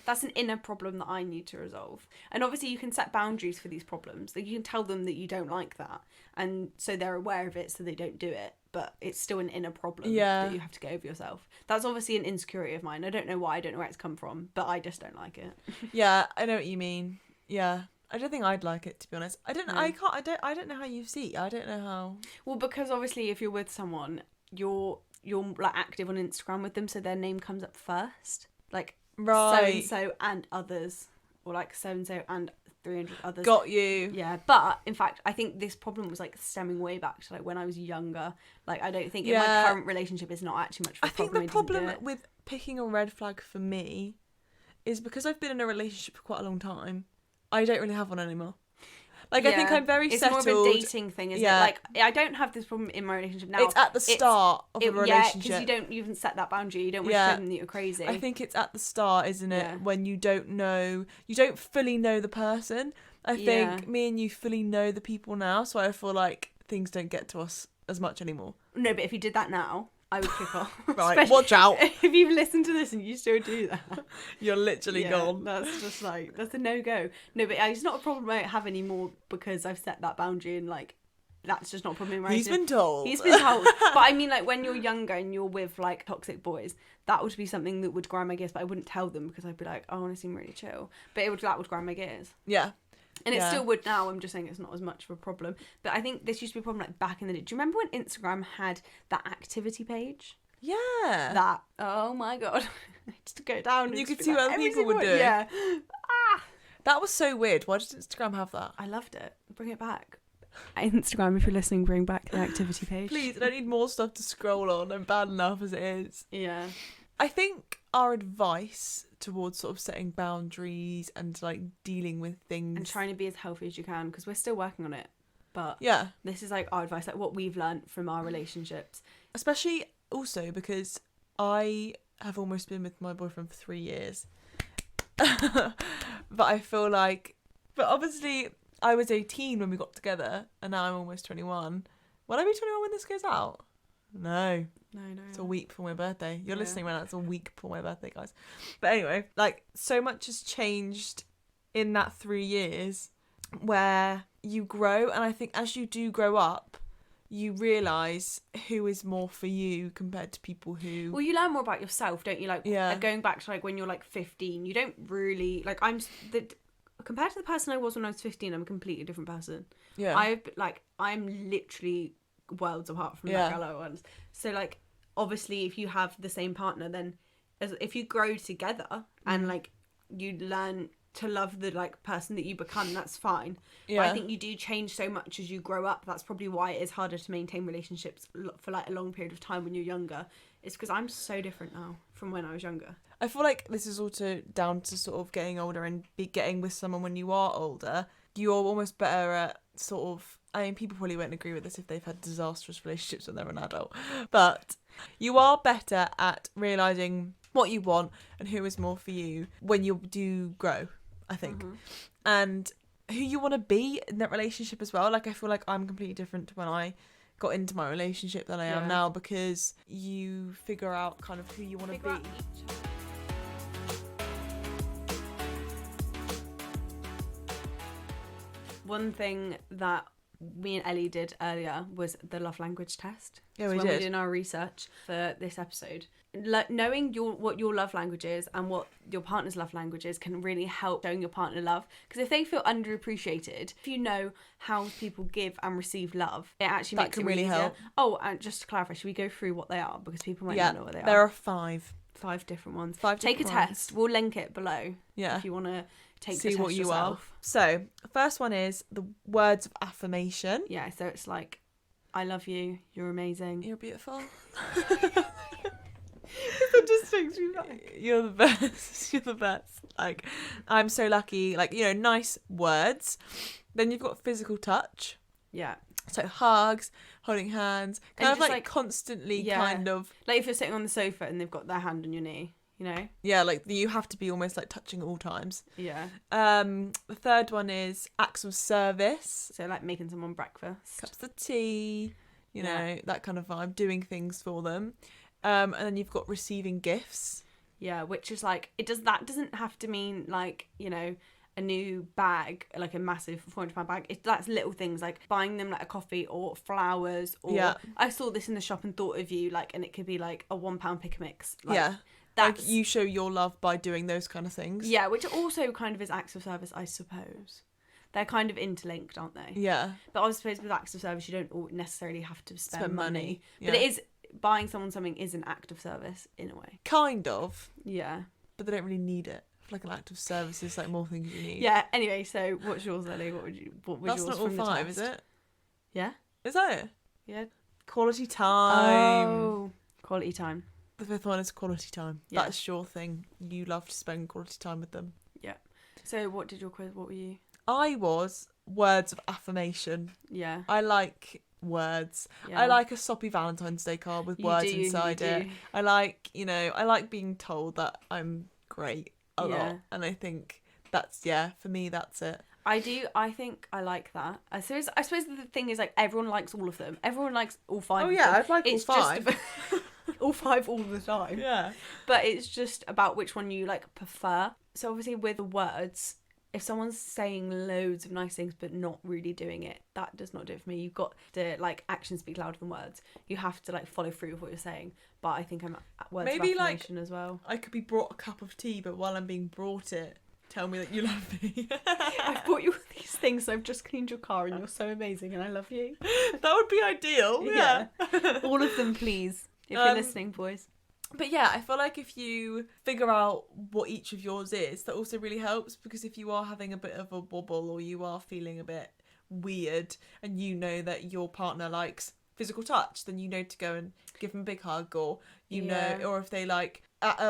S2: That's an inner problem that I need to resolve. And obviously you can set boundaries for these problems. Like you can tell them that you don't like that, and so they're aware of it, so they don't do it. But it's still an inner problem that you have to get over yourself. That's obviously an insecurity of mine. I don't know why. I don't know where it's come from, but I just don't like it.
S1: Yeah, I know what you mean. Yeah. I don't think I'd like it, to be honest. I don't know how you see. I don't know how.
S2: Well, because obviously if you're with someone, you're like active on Instagram with them, so their name comes up first. Like so and others, or like so and so and 300 others.
S1: Got you.
S2: Yeah, but in fact, I think this problem was like stemming way back to like when I was younger. Like I don't think in my current relationship is not actually much of a problem. I think the problem
S1: with picking a red flag for me is because I've been in a relationship for quite a long time. I don't really have one anymore. Like, I think I'm very settled.
S2: It's more of a dating thing, isn't it? Like, I don't have this problem in my relationship now.
S1: It's at the start of a relationship.
S2: Yeah, because you haven't set that boundary. You don't want to show them that you're crazy.
S1: I think it's at the start, isn't it? When you don't fully know the person. I think me and you fully know the people now, so I feel like things don't get to us as much anymore.
S2: No, but if you did that now, I would kick off.
S1: Right, watch out.
S2: If you've listened to this and you still do that,
S1: you're literally gone.
S2: That's just like, that's a no-go. No, but it's not a problem I don't have anymore because I've set that boundary and like, that's just not a problem.
S1: He's been told.
S2: But I mean, like when you're younger and you're with like toxic boys, that would be something that would grind my gears, but I wouldn't tell them because I'd be like, oh, I want to seem really chill. But that would grind my gears.
S1: Yeah.
S2: And it still would now. I'm just saying it's not as much of a problem. But I think this used to be a problem like back in the day. Do you remember when Instagram had that activity page?
S1: Yeah.
S2: Oh my God. Just to go down and
S1: you could see what other people were doing.
S2: Yeah.
S1: That was so weird. Why does Instagram have that?
S2: I loved it. Bring it back. Instagram, if you're listening, bring back the activity page.
S1: Please, I don't need more stuff to scroll on. I'm bad enough as it is.
S2: Yeah.
S1: I think our advice towards sort of setting boundaries and like dealing with things
S2: and trying to be as healthy as you can, because we're still working on it, but this is like our advice, like what we've learned from our relationships,
S1: especially also because I have almost been with my boyfriend for 3 years. But I feel like, but obviously I was 18 when we got together and now I'm almost 21. Will I be 21 when this goes out? No. It's a week before my birthday. You're listening right now. It's a week before my birthday, guys. But anyway, like so much has changed in that 3 years where you grow. And I think as you do grow up, you realise who is more for you compared to people who...
S2: Well, you learn more about yourself, don't you? Like going back to like when you're like 15, you don't really... Like compared to the person I was when I was 15, I'm a completely different person.
S1: Yeah.
S2: I'm literally worlds apart from that girl I was. So like... Obviously, if you have the same partner, then if you grow together and like you learn to love the like person that you become, that's fine. Yeah. But I think you do change so much as you grow up. That's probably why it is harder to maintain relationships for like a long period of time when you're younger. It's because I'm so different now from when I was younger.
S1: I feel like this is also down to sort of getting older and getting with someone when you are older. You're almost better at sort of... I mean, people probably won't agree with this if they've had disastrous relationships when they're an adult. But you are better at realising what you want and who is more for you when you do grow, I think. Mm-hmm. And who you want to be in that relationship as well. Like, I feel like I'm completely different to when I got into my relationship than I am now, because you figure out kind of who you want to be.
S2: One thing that me and Ellie did earlier was the love language test.
S1: Yeah,
S2: so
S1: we
S2: when
S1: did.
S2: we did our research for this episode, knowing what your love language is and what your partner's love language is can really help showing your partner love. Because if they feel underappreciated, if you know how people give and receive love, it actually makes it really help. Oh, and just to clarify, should we go through what they are, because people might not know what they are?
S1: There are 5
S2: different ones.
S1: Take
S2: a test. We'll link it below.
S1: Yeah,
S2: if you want to see
S1: the test
S2: what you
S1: yourself. So first one is the words of affirmation.
S2: Yeah, so it's like, I love you, you're amazing,
S1: you're beautiful. It just takes me back. You're the best. You're the best. Like, I'm so lucky. Like, you know, nice words. Then you've got physical touch.
S2: Yeah.
S1: So hugs, holding hands, kind of like constantly kind of...
S2: Like if you're sitting on the sofa and they've got their hand on your knee, you know?
S1: Yeah, like you have to be almost like touching at all times.
S2: Yeah.
S1: The third one is acts of service.
S2: So like making someone breakfast.
S1: Cups of tea, you know, that kind of vibe, doing things for them. And then you've got receiving gifts.
S2: Yeah, which is like, that doesn't have to mean like, you know, a new bag, like a massive £400 bag. That's little things like buying them like a coffee or flowers, or I saw this in the shop and thought of you, like, and it could be like a £1 pick a mix. Like, that's
S1: like you show your love by doing those kind of things.
S2: Yeah, which also kind of is acts of service, I suppose. They're kind of interlinked, aren't they?
S1: Yeah.
S2: But I suppose with acts of service, you don't necessarily have to spend money.
S1: Yeah.
S2: But it is, buying someone something is an act of service in a way.
S1: Kind of.
S2: Yeah.
S1: But they don't really need it. Like an act of service is like more things you need.
S2: Yeah. Anyway, so what's yours, Ellie? What was
S1: That's
S2: yours
S1: not all
S2: from
S1: 5,
S2: the
S1: is
S2: test?
S1: it?
S2: Yeah.
S1: Is that it?
S2: Yeah.
S1: Quality time.
S2: Oh, quality time.
S1: The 5th one is quality time.
S2: Yeah.
S1: That's your thing. You love to spend quality time with them.
S2: Yeah. So what did your quiz? What were you?
S1: I was words of affirmation.
S2: Yeah.
S1: I like words.
S2: Yeah.
S1: I like a soppy Valentine's Day card with words inside it. I like, you know, I like being told that I'm great a lot. And I think that's, for me, that's it.
S2: I do. I think I like that. I suppose the thing is, like, everyone likes all of them. Everyone likes all 5
S1: Oh,
S2: of
S1: yeah,
S2: them.
S1: I'd like all 5.
S2: All 5 all the time.
S1: Yeah.
S2: But it's just about which one you, like, prefer. So obviously with the words, if someone's saying loads of nice things but not really doing it, that does not do it for me. You've got to, like, actions speak louder than words. You have to, like, follow through with what you're saying. But I think I'm at words of affirmation as well.
S1: I could be brought a cup of tea, but while I'm being brought it, tell me that you love me.
S2: I've brought you these things, so I've just cleaned your car and you're so amazing and I love you.
S1: That would be ideal. Yeah.
S2: All of them, please, if you're listening, boys.
S1: But yeah, I feel like if you figure out what each of yours is, that also really helps, because if you are having a bit of a wobble or you are feeling a bit weird and you know that your partner likes physical touch, then you know to go and give them a big hug, or you know, or if they like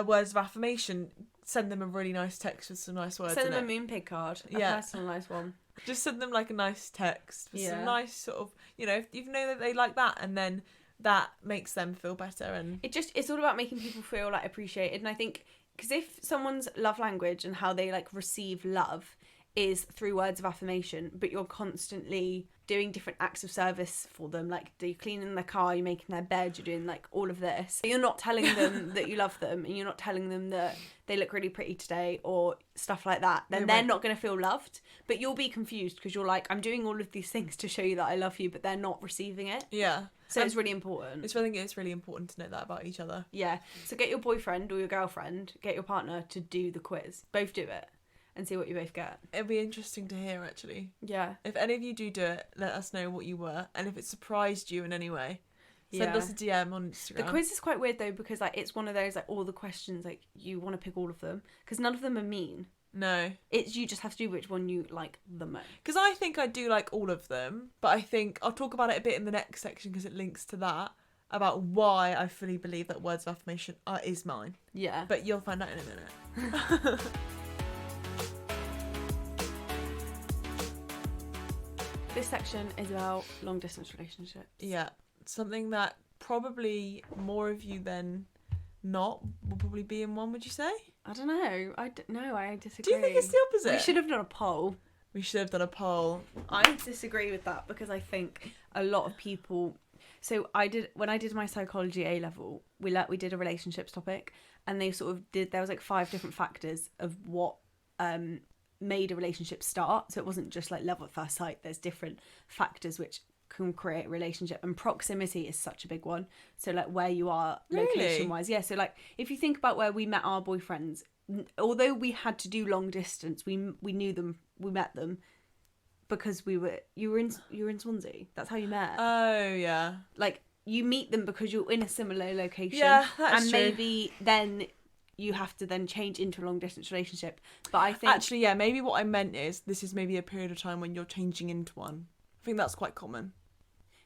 S1: words of affirmation, send them a really nice text with some nice words.
S2: Send them a Moonpig card, a personalised one.
S1: Just send them like a nice text with some nice sort of, you know, if you know that they like that, and then that makes them feel better. And
S2: it's all about making people feel like appreciated. And I think, because if someone's love language and how they like receive love is through words of affirmation, but you're constantly doing different acts of service for them, like you're cleaning their car, you're making their bed, you're doing like all of this, you're not telling them that you love them, and you're not telling them that they look really pretty today or stuff like that, then they're not going to feel loved. But you'll be confused because you're like, I'm doing all of these things to show you that I love you, but they're not receiving it.
S1: Yeah.
S2: So it's really important.
S1: I think it's really important to know that about each other.
S2: Yeah. So get your boyfriend or your girlfriend, get your partner to do the quiz. Both do it and see what you both get.
S1: It'll be interesting to hear, actually.
S2: Yeah.
S1: If any of you do it, let us know what you were, and if it surprised you in any way, send us a DM on Instagram.
S2: The quiz is quite weird though, because like it's one of those like all the questions like you want to pick all of them, because none of them are mean.
S1: No.
S2: It's you just have to do which one you like the most.
S1: Because I think I do like all of them, but I think I'll talk about it a bit in the next section because it links to that, about why I fully believe that words of affirmation is mine.
S2: Yeah.
S1: But you'll find out in a minute.
S2: This section is about long distance relationships.
S1: Yeah. Something that probably more of you than not will probably be in one, would you say?
S2: I don't know. I disagree.
S1: Do you think it's the opposite?
S2: We should have done a poll.
S1: We should have done a poll.
S2: I disagree with that, because I think a lot of people, So when I did my psychology A level, we did a relationships topic, and they sort of there was like 5 different factors of what made a relationship start. So it wasn't just like love at first sight. There's different factors which can create a relationship, and proximity is such a big one. So like where you are location wise. Yeah, so like if you think about where we met our boyfriends, although we had to do long distance, we knew them, we met them because you were in Swansea. That's how you met.
S1: Oh yeah.
S2: Like you meet them because you're in a similar location.
S1: Yeah, that's
S2: and
S1: true.
S2: maybe then you have to then change into a long distance relationship. But I think
S1: actually, yeah, maybe what I meant is this is maybe a period of time when you're changing into one. I think that's quite common.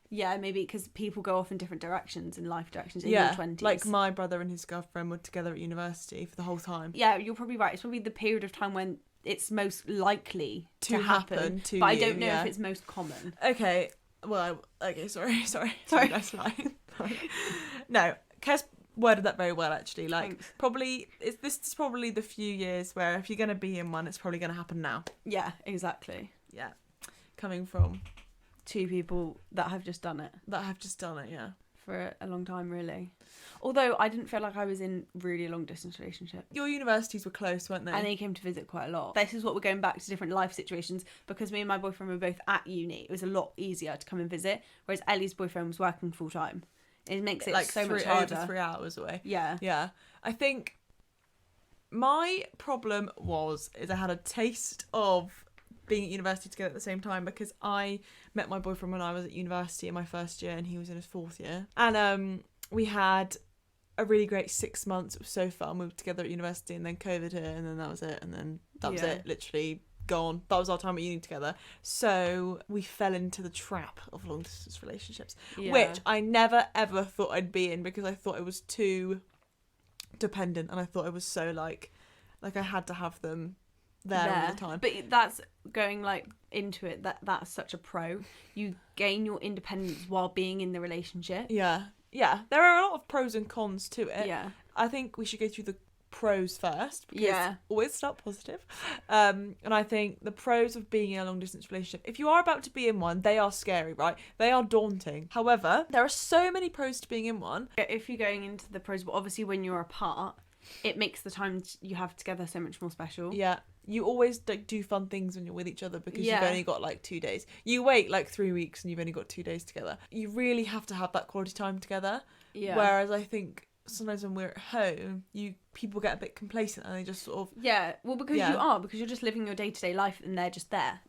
S2: Yeah, maybe because people go off in different directions, in life directions in your 20s.
S1: Like my brother and his girlfriend were together at university for the whole time.
S2: Yeah, you're probably right. It's probably the period of time when it's most likely to happen. But I don't know if it's most common.
S1: Okay, well, sorry. That's fine. No, Kez worded that very well, actually. Like,
S2: Thanks.
S1: probably, this is probably the few years where if you're going to be in one, it's probably going to happen now.
S2: Yeah, exactly.
S1: Yeah. Coming from
S2: 2 people that have just done it.
S1: Yeah.
S2: For a long time, really. Although I didn't feel like I was in really a long distance relationship.
S1: Your universities were close, weren't they?
S2: And they came to visit quite a lot. This is what we're going back to different life situations, because me and my boyfriend were both at uni. It was a lot easier to come and visit, whereas Ellie's boyfriend was working full time. It makes it like so much harder.
S1: Over 3 hours away.
S2: Yeah.
S1: Yeah. I think my problem is I had a taste of being at university together at the same time, because I met my boyfriend when I was at university in my first year and he was in his 4th year. And we had a really great 6 months. It was so fun. We were together at university, and then COVID hit, and then that was it. And then that was it. Literally gone. That was our time at uni together. So we fell into the trap of long distance relationships, which I never ever thought I'd be in, because I thought it was too dependent, and I thought it was so like I had to have them there all the time.
S2: But that's going like into it, that's such a pro. You gain your independence while being in the relationship.
S1: Yeah there are a lot of pros and cons to it. I think we should go through the pros first, because always start positive. And I think the pros of being in a long distance relationship, if you are about to be in one, they are scary, right? They are daunting. However, there are so many pros to being in one.
S2: If you're going into the pros, but obviously when you're apart, it makes the time you have together so much more special.
S1: Yeah, you always do fun things when you're with each other, because you've only got like 2 days. You wait like 3 weeks and you've only got 2 days together. You really have to have that quality time together. Yeah. Whereas I think sometimes when we're at home, people get a bit complacent and they just sort of...
S2: Yeah, well, because you're just living your day-to-day life and they're just there.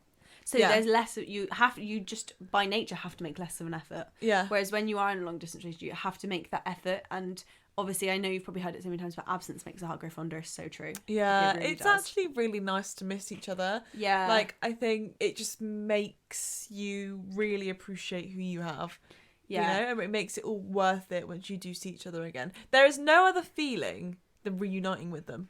S2: So there's less, you just by nature have to make less of an effort.
S1: Yeah.
S2: Whereas when you are in a long distance relationship, you have to make that effort. And obviously, I know you've probably heard it so many times, but absence makes the heart grow fonder. It's so true.
S1: Yeah, it's actually really nice to miss each other.
S2: Yeah.
S1: Like, I think it just makes you really appreciate who you have. Yeah. You know, and it makes it all worth it once you do see each other again. There is no other feeling than reuniting with them.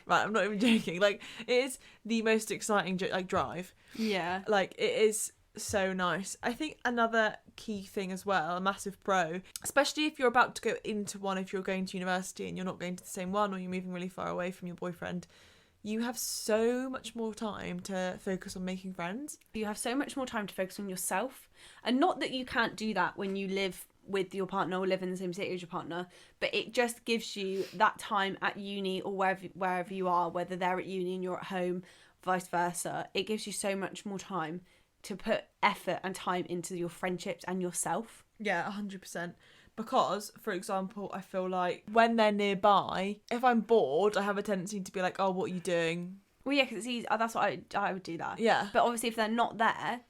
S1: Right, I'm not even joking. Like, it is the most exciting drive.
S2: Yeah.
S1: Like, it is so nice. I think another key thing as well, a massive pro, especially if you're about to go into one, if you're going to university and you're not going to the same one, or you're moving really far away from your boyfriend, you have so much more time to focus on making friends.
S2: You have so much more time to focus on yourself. And not that you can't do that when you live with your partner or live in the same city as your partner, but it just gives you that time at uni or wherever you are, whether they're at uni and you're at home, vice versa. It gives you so much more time to put effort and time into your friendships and yourself.
S1: Yeah, 100%. Because, for example, I feel like when they're nearby, if I'm bored, I have a tendency to be like, oh, what are you doing?
S2: Well, yeah, because it's easy. That's what I would do that.
S1: Yeah.
S2: But obviously, if they're not there,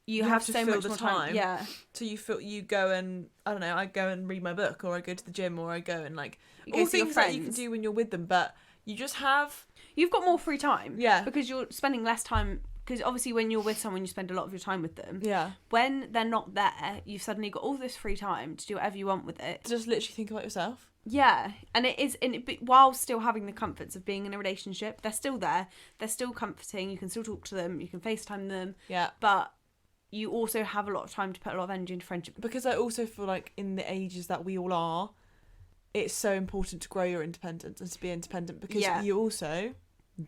S2: you have so much more time. Yeah.
S1: So you go and, I don't know, I go and read my book, or I go to the gym, or I go and like,
S2: all
S1: things that you can do when you're with them, but you just have...
S2: You've got more free time.
S1: Yeah.
S2: Because you're spending less time... Because obviously when you're with someone, you spend a lot of your time with them.
S1: Yeah.
S2: When they're not there, you've suddenly got all this free time to do whatever you want with it.
S1: Just literally think about yourself.
S2: Yeah. And it is, while still having the comforts of being in a relationship, they're still there. They're still comforting. You can still talk to them. You can FaceTime them.
S1: Yeah.
S2: But you also have a lot of time to put a lot of energy into friendship.
S1: Because I also feel like in the ages that we all are, it's so important to grow your independence and to be independent, because you also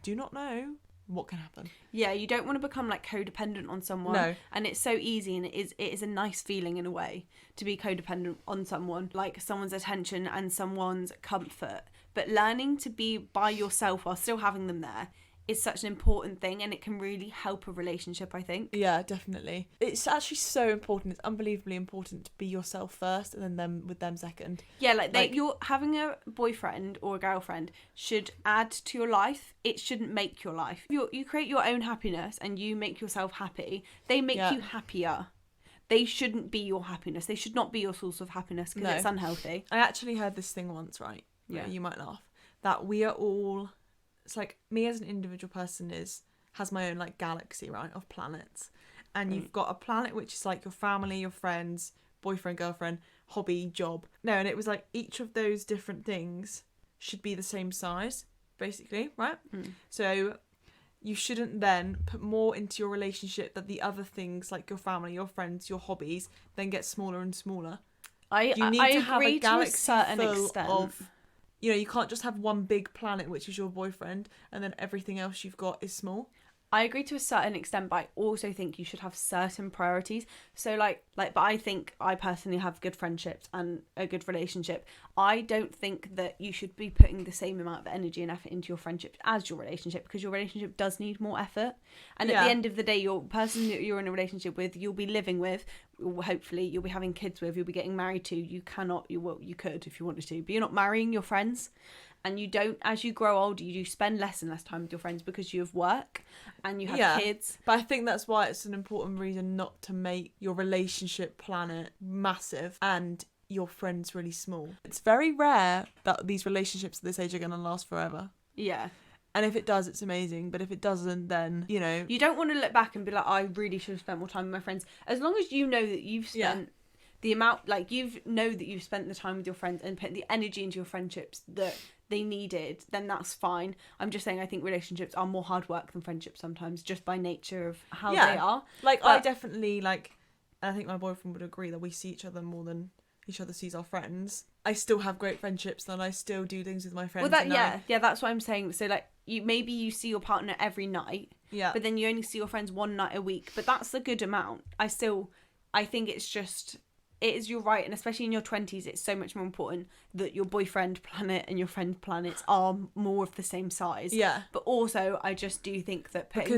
S1: do not know what can happen.
S2: Yeah, you don't want to become like codependent on someone.
S1: No.
S2: And it's so easy, and it is a nice feeling in a way to be codependent on someone, like someone's attention and someone's comfort. But learning to be by yourself while still having them there is such an important thing, and it can really help a relationship, I think.
S1: Yeah, definitely. It's actually so important. It's unbelievably important to be yourself first and then them with them second.
S2: Yeah, like you're having a boyfriend or a girlfriend should add to your life. It shouldn't make your life. You create your own happiness and you make yourself happy. They make you happier. They shouldn't be your happiness. They should not be your source of happiness because it's unhealthy.
S1: I actually heard this thing once, right? Yeah. You might laugh. That we are all... It's like me as an individual person has my own like galaxy, right, of planets. And you've got a planet which is like your family, your friends, boyfriend, girlfriend, hobby, job. No, and it was like each of those different things should be the same size, basically, right? So you shouldn't then put more into your relationship that the other things like your family, your friends, your hobbies then get smaller and smaller. You need to have a galaxy full of... You know, you can't just have one big planet, which is your boyfriend, and then everything else you've got is small.
S2: I agree to a certain extent, but I also think you should have certain priorities. So but I think I personally have good friendships and a good relationship. I don't think that you should be putting the same amount of energy and effort into your friendship as your relationship, because your relationship does need more effort. And at the end of the day, your person that you're in a relationship with, you'll be living with, hopefully you'll be having kids with, you'll be getting married to. You could if you wanted to, but you're not marrying your friends. And you don't, as you grow older, you do spend less and less time with your friends because you have work and you have kids.
S1: But I think that's why it's an important reason not to make your relationship planet massive and your friends really small. It's very rare that these relationships at this age are going to last forever.
S2: Yeah.
S1: And if it does, it's amazing. But if it doesn't, then, you know...
S2: You don't want to look back and be like, I really should have spent more time with my friends. As long as you know that you've spent... the amount, like, that you've spent the time with your friends and put the energy into your friendships that they needed, then that's fine. I'm just saying I think relationships are more hard work than friendships sometimes, just by nature of how they are.
S1: Like, I definitely, like, and I think my boyfriend would agree that we see each other more than each other sees our friends. I still have great friendships and I still do things with my friends.
S2: Well, that's what I'm saying. So, like, you see your partner every night, but then you only see your friends one night a week. But that's a good amount. I think it's just... you're right, and especially in your 20s, it's so much more important that your boyfriend planet and your friend planets are more of the same size. Yeah. But also, I just do think that putting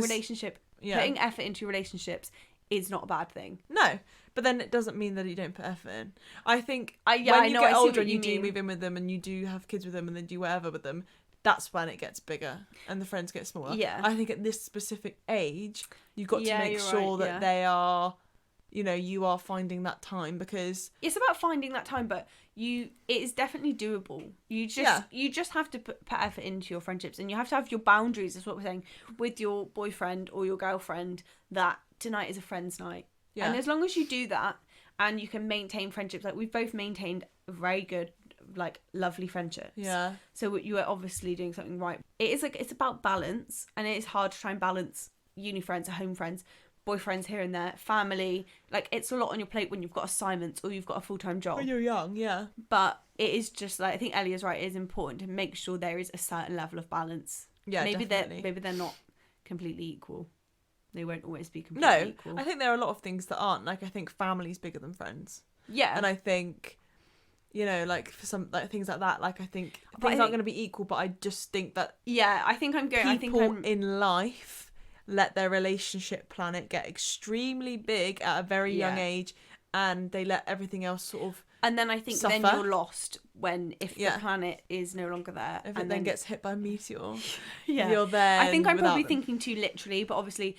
S2: effort into relationships is not a bad thing.
S1: No, but then it doesn't mean that you don't put effort in. I think when you get older and you do move in with them and you do have kids with them and then do whatever with them, that's when it gets bigger and the friends get smaller. Yeah. I think at this specific age, you've got to make sure that they are... You know, you are finding that time, because
S2: it's about finding that time, but it is definitely doable. You just have to put effort into your friendships, and you have to have your boundaries, is what we're saying, with your boyfriend or your girlfriend, that tonight is a friend's night. Yeah. And as long as you do that and you can maintain friendships, like we've both maintained a very good, like, lovely friendships. Yeah. So you are obviously doing something right. It's about balance, and it is hard to try and balance uni friends or home friends, boyfriends here and there, family. Like, it's a lot on your plate when you've got assignments or you've got a full-time job.
S1: When you're young, yeah.
S2: But it is just, like, I think Ellie is right, it is important to make sure there is a certain level of balance.
S1: Yeah,
S2: maybe
S1: definitely.
S2: They're not completely equal. They won't always be completely equal.
S1: I think there are a lot of things that aren't. Like, I think family's bigger than friends.
S2: Yeah.
S1: And I think, you know, like, for some, like, things like that, like, I think things aren't going to be equal, but I just think that...
S2: Yeah,
S1: people in life... let their relationship planet get extremely big at a very young age, and they let everything else sort of
S2: and then I think suffer. Then you're lost if the planet is no longer there,
S1: if it then gets hit by a meteor. You're there.
S2: I think I'm probably thinking too literally, but obviously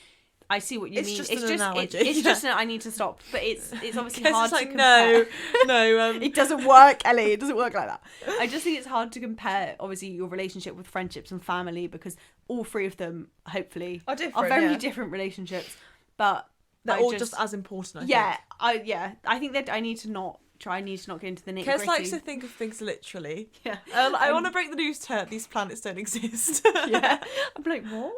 S2: I see what you mean.
S1: Just an analogy.
S2: It's just I need to stop, but it's obviously hard to compare.
S1: No.
S2: It doesn't work, Ellie. It doesn't work like that. I just think it's hard to compare, obviously, your relationship with friendships and family, because all three of them, hopefully, are very different relationships. But
S1: they're all just as important. I think.
S2: I think that I need to not get into the nitty-gritty.
S1: Kez likes to think of things literally. Yeah. I want to break the news to her. These planets don't exist.
S2: Yeah. I'm like, what?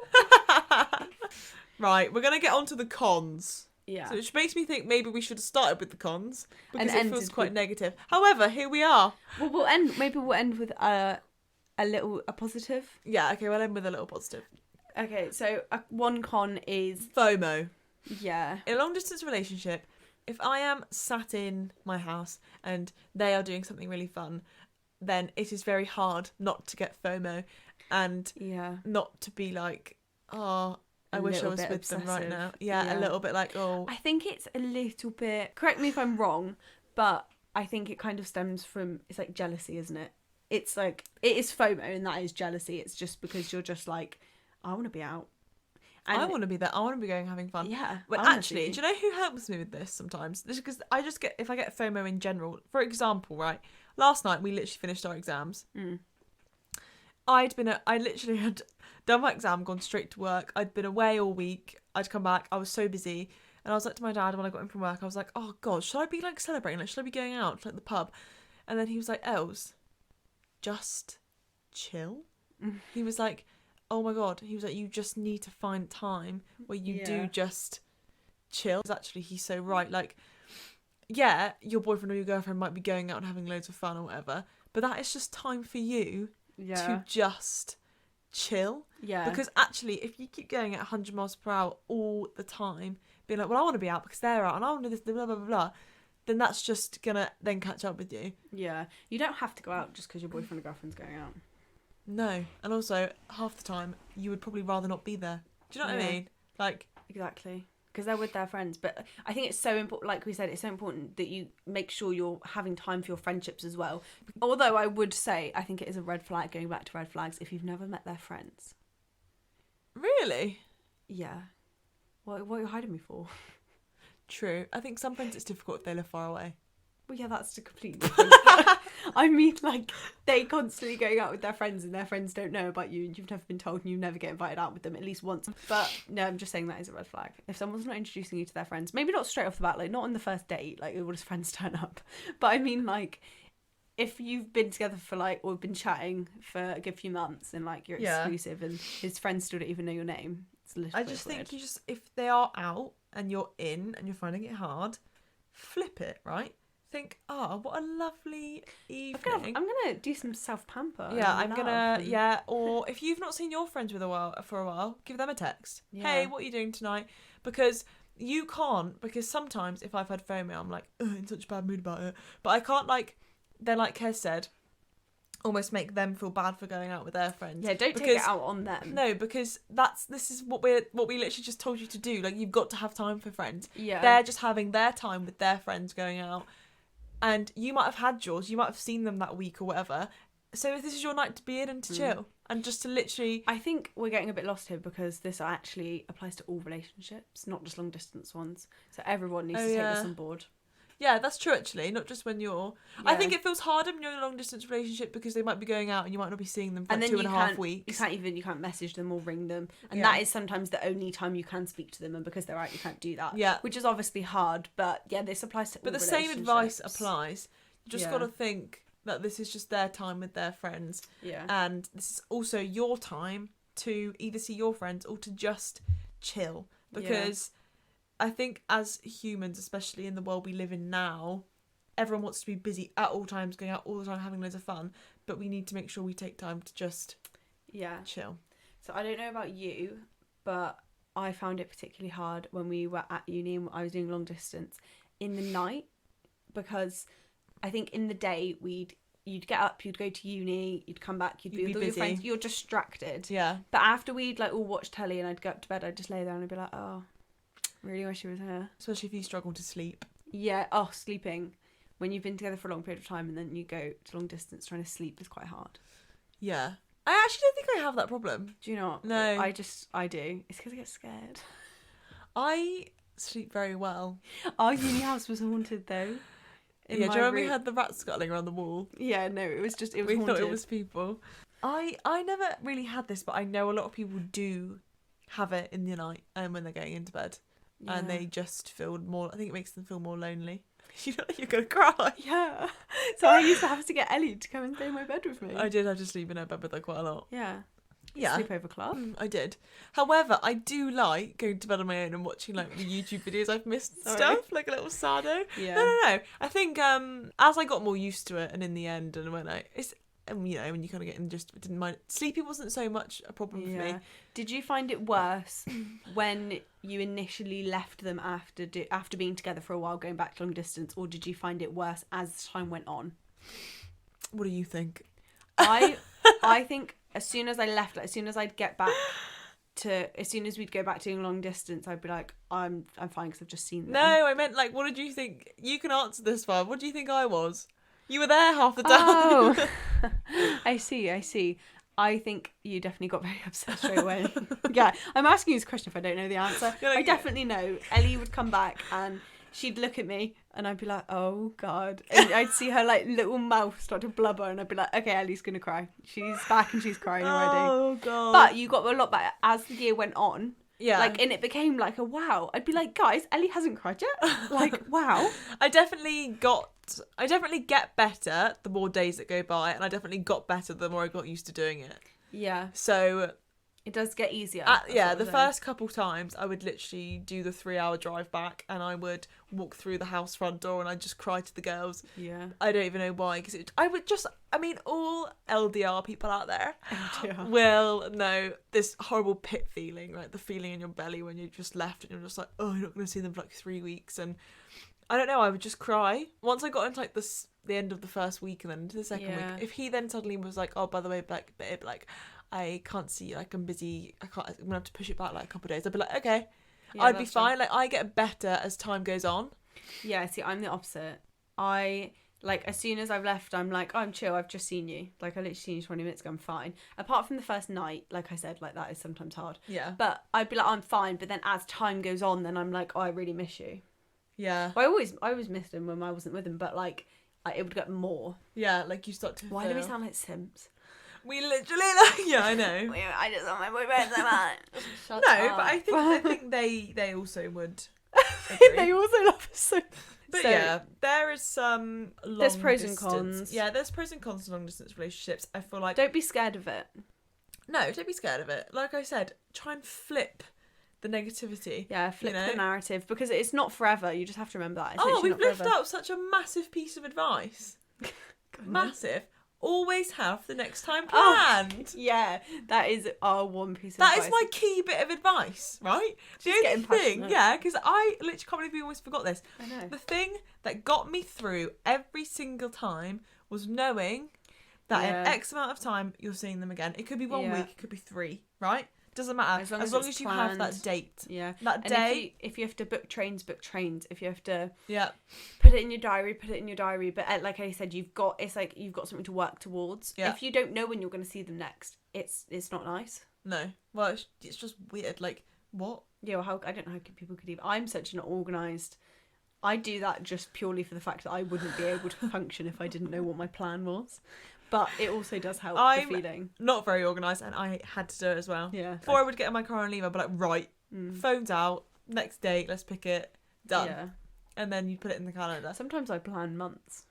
S1: Right, we're going to get on to the cons.
S2: Yeah.
S1: So which makes me think maybe we should have started with the cons, because it feels quite negative. However, here we are.
S2: Well, we'll end with a positive.
S1: Yeah, okay, we'll end with a little positive.
S2: Okay, so one con is
S1: FOMO.
S2: Yeah.
S1: In a long distance relationship, if I am sat in my house and they are doing something really fun, then it is very hard not to get FOMO and not to be like, oh, I wish I was with
S2: obsessive.
S1: them right now. Yeah, a little bit like, oh.
S2: I think it's a little bit, correct me if I'm wrong, but I think it kind of stems from, it's like jealousy, isn't it? It's like, it is FOMO and that is jealousy. It's just because you're just like, I want to be out. And
S1: I want to be there. I want to be going having fun.
S2: Yeah.
S1: But actually, do you know who helps me with this sometimes? This because I just get, if I get FOMO in general, for example, right? Last night we literally finished our exams. I literally had done my exam, gone straight to work. I'd been away all week. I'd come back. I was so busy. And I was like to my dad when I got in from work, I was like, oh God, should I be like celebrating? Like, should I be going out to like the pub? And then he was like, Els, just chill. He was like, oh my God. He was like, you just need to find time where you do just chill. Actually, he's so right. Like, yeah, your boyfriend or your girlfriend might be going out and having loads of fun or whatever, but that is just time for you to just chill. Yeah. Because actually, if you keep going at 100 miles per hour all the time, being like, well, I want to be out because they're out and I want to do this, blah, blah, blah, blah, then that's just going to then catch up with you.
S2: Yeah. You don't have to go out just because your boyfriend or girlfriend's going out.
S1: No. And also, half the time, you would probably rather not be there. Do you know what I mean? Like,
S2: exactly. Because they're with their friends. But I think it's so important, like we said, it's so important that you make sure you're having time for your friendships as well. Although I would say, I think it is a red flag, going back to red flags, if you've never met their friends.
S1: Really?
S2: Yeah. What are you hiding me for?
S1: True. I think sometimes it's difficult if they live far away.
S2: Well, yeah, that's a completely different. I mean, like, they constantly going out with their friends and their friends don't know about you and you've never been told and you never get invited out with them at least once. But no, I'm just saying that is a red flag. If someone's not introducing you to their friends, maybe not straight off the bat, like not on the first date, like all his friends turn up. But I mean, like, if you've been together for like, or been chatting for a good few months and like you're exclusive and his friends still don't even know your name, it's a little bit
S1: just
S2: weird.
S1: think if they are out and you're in and you're finding it hard, flip it, right? Think, oh, what a lovely evening.
S2: I'm gonna do some self-pamper.
S1: Yeah, or if you've not seen your friends for a while, give them a text. Yeah. Hey, what are you doing tonight? Because you can't, because sometimes if I've had FOMO, I'm like, in such a bad mood about it. But I can't then like Kez said, almost make them feel bad for going out with their friends.
S2: Yeah, don't take it out on them.
S1: No, because this is what we literally just told you to do. Like, you've got to have time for friends.
S2: Yeah.
S1: They're just having their time with their friends going out. And you might have had yours, you might have seen them that week or whatever. So if this is your night to be in and to chill and just to literally...
S2: I think we're getting a bit lost here because this actually applies to all relationships, not just long distance ones. So everyone needs to take this on board.
S1: Yeah, that's true actually, not just when you're... Yeah. I think it feels harder when you're in a long distance relationship because they might be going out and you might not be seeing them for 2.5 weeks.
S2: You can't message them or ring them. And that is sometimes the only time you can speak to them, and because they're out you can't do that. Yeah. Which is obviously hard, but yeah, this applies to all relationships. But the same advice
S1: applies. You just got to think that this is just their time with their friends.
S2: Yeah.
S1: And this is also your time to either see your friends or to just chill. Because... I think as humans, especially in the world we live in now, everyone wants to be busy at all times, going out all the time, having loads of fun. But we need to make sure we take time to just chill.
S2: So I don't know about you, but I found it particularly hard when we were at uni and I was doing long distance in the night, because I think in the day you'd get up, you'd go to uni, you'd come back, you'd be with all your friends, you're distracted.
S1: Yeah.
S2: But after we'd like all watch telly and I'd go up to bed, I'd just lay there and I'd be like, oh, really wish she was here.
S1: Especially if you struggle to sleep.
S2: Yeah, sleeping. When you've been together for a long period of time and then you go to long distance, trying to sleep is quite hard.
S1: Yeah. I actually don't think I have that problem.
S2: Do you not?
S1: No.
S2: I do. It's because I get scared.
S1: I sleep very well.
S2: Our uni house was haunted though.
S1: Do you remember we had the rats scuttling around the wall?
S2: Yeah, no, it was haunted.
S1: We thought it was people. I never really had this, but I know a lot of people do have it in the night and when they're going into bed. Yeah. And they just feel more... I think it makes them feel more lonely. You know, you're going to cry.
S2: Yeah. So I used to have to get Ellie to come and stay in my bed with me.
S1: I did have to sleep in her bed with her quite a lot.
S2: Yeah.
S1: Yeah.
S2: Sleepover club.
S1: I did. However, I do like going to bed on my own and watching like the YouTube videos I've missed and stuff, like a little sado.
S2: Yeah.
S1: No. I think as I got more used to it and in the end and when you know, when you kind of get in, just didn't mind. Sleeping wasn't so much a problem for me.
S2: Did you find it worse when you initially left them after being together for a while, going back to long distance, or did you find it worse as time went on?
S1: What do you think?
S2: I think as soon as I left, like, as soon as we'd go back to doing long distance, I'd be like, I'm fine because I've just seen them.
S1: No, I meant, like, what did you think? You can answer this one. What do you think I was? You were there half the time.
S2: Oh, I see. I think you definitely got very upset straight away. Yeah, I'm asking you this question if I don't know the answer. I definitely know. Ellie would come back and she'd look at me and I'd be like, oh God. And I'd see her like little mouth start to blubber and I'd be like, okay, Ellie's going to cry. She's back and she's crying already.
S1: Oh God.
S2: But you got a lot better as the year went on.
S1: Yeah.
S2: Like, and it became like a wow. I'd be like, guys, Ellie hasn't cried yet. Like, wow.
S1: I definitely get better the more days that go by, and I definitely got better the more I got used to doing it.
S2: Yeah.
S1: So
S2: it does get easier.
S1: The first couple times I would literally do the 3-hour drive back, and I would walk through the house front door and I'd just cry to the girls.
S2: Yeah.
S1: I don't even know why, because all LDR people out there
S2: LDR.
S1: will know this horrible pit feeling, like the feeling in your belly when you just left and you're just like, oh, you're not going to see them for like 3 weeks. And I don't know, I would just cry. Once I got into like the end of the first week and then into the second week, if he then suddenly was like, oh, by the way, like, babe, like, I can't see you, like, I'm busy, I'm gonna have to push it back like a couple of days, I'd be like, okay. I'd be fine. Like, I get better as time goes on.
S2: Yeah, see, I'm the opposite. As soon as I've left, I'm like, oh, I'm chill, I've just seen you. Like, I literally seen you 20 minutes ago, I'm fine. Apart from the first night, like I said, like, that is sometimes hard.
S1: Yeah.
S2: But I'd be like, I'm fine. But then as time goes on, then I'm like, oh, I really miss you.
S1: Yeah.
S2: Well, I always missed him when I wasn't with him, but, like, it would get more.
S1: Yeah, like, you start to
S2: Why do we sound like simps?
S1: We literally, like, yeah, I know.
S2: I just want my boyfriend so much.
S1: No, but I think they also would
S2: agree. They also love us so.
S1: But yeah, there is some long
S2: There's pros
S1: distance.
S2: and cons.
S1: Yeah, there's pros and cons to long distance relationships. I feel like...
S2: Don't be scared of it.
S1: No, don't be scared of it. Like I said, try and flip the negativity.
S2: Yeah, flip the narrative, because it's not forever. You just have to remember that.
S1: We've lifted up such a massive piece of advice. Massive. Always have the next time planned.
S2: Oh, yeah, that is our one piece of advice.
S1: That is my key bit of advice, right? The only thing, because I literally can't believe we always forgot this.
S2: I know.
S1: The thing that got me through every single time was knowing that in X amount of time you're seeing them again. It could be 1 week, it could be 3, right? Doesn't matter. As long as you have that date.
S2: Yeah.
S1: That day.
S2: If you have to book trains, book trains. If you have to
S1: put
S2: it in your diary, put it in your diary. But like I said, you've got something to work towards.
S1: Yeah.
S2: If you don't know when you're going to see them next, it's not nice.
S1: No. Well, it's just weird. Like, what?
S2: Yeah, well, I don't know how people could even... I'm such an organised... I do that just purely for the fact that I wouldn't be able to function if I didn't know what my plan was. But it also does help the feeling.
S1: Not very organised, and I had to do it as well.
S2: Yeah.
S1: Before I would get in my car and leave, I'd be like, right, phone's out, next date, let's pick it, done.
S2: Yeah.
S1: And then you put it in the calendar.
S2: Sometimes I plan months.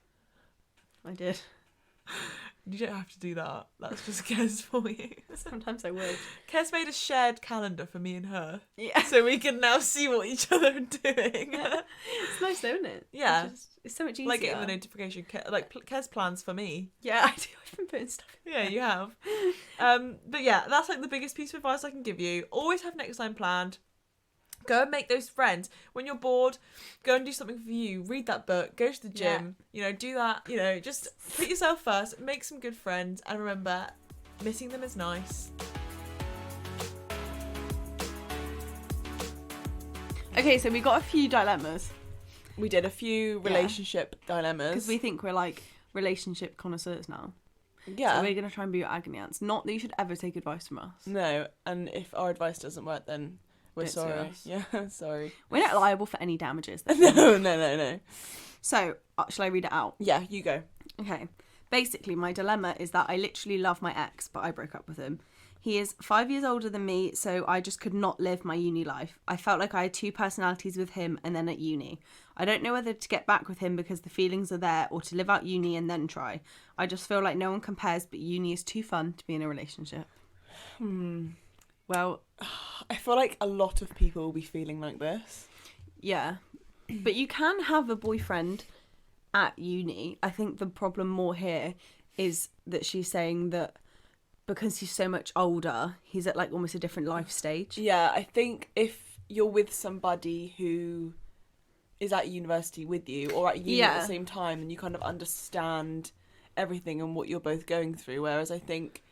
S2: I did.
S1: You don't have to do that. That's just Kez for you.
S2: Sometimes I would.
S1: Kez made a shared calendar for me and her.
S2: Yeah.
S1: So we can now see what each other are doing.
S2: It's nice though, isn't it?
S1: Yeah.
S2: It's so much easier.
S1: Like getting the notification. Like Kez plans for me.
S2: Yeah, I do. I've been putting stuff in.
S1: Yeah, you have. But yeah, that's like the biggest piece of advice I can give you. Always have next time planned. Go and make those friends. When you're bored, go and do something for you. Read that book. Go to the gym. Yeah. Do that. Just put yourself first. Make some good friends. And remember, missing them is nice.
S2: Okay, so we got a few dilemmas.
S1: We did a few relationship dilemmas.
S2: Because we think we're like relationship connoisseurs now.
S1: Yeah.
S2: So we're going to try and be your agony aunts. Not that you should ever take advice from us.
S1: No, and if our advice doesn't work, then... We're sorry. Yeah, sorry.
S2: We're not liable for any damages.
S1: No.
S2: So, shall I read it out?
S1: Yeah, you go.
S2: Okay. Basically, my dilemma is that I literally love my ex, but I broke up with him. He is 5 years older than me, so I just could not live my uni life. I felt like I had 2 personalities with him and then at uni. I don't know whether to get back with him because the feelings are there or to live out uni and then try. I just feel like no one compares, but uni is too fun to be in a relationship. Well,
S1: I feel like a lot of people will be feeling like this.
S2: Yeah. But you can have a boyfriend at uni. I think the problem more here is that she's saying that because he's so much older, he's at like almost a different life stage.
S1: Yeah, I think if you're with somebody who is at university with you or at uni at the same time, then you kind of understand everything and what you're both going through. Whereas I think,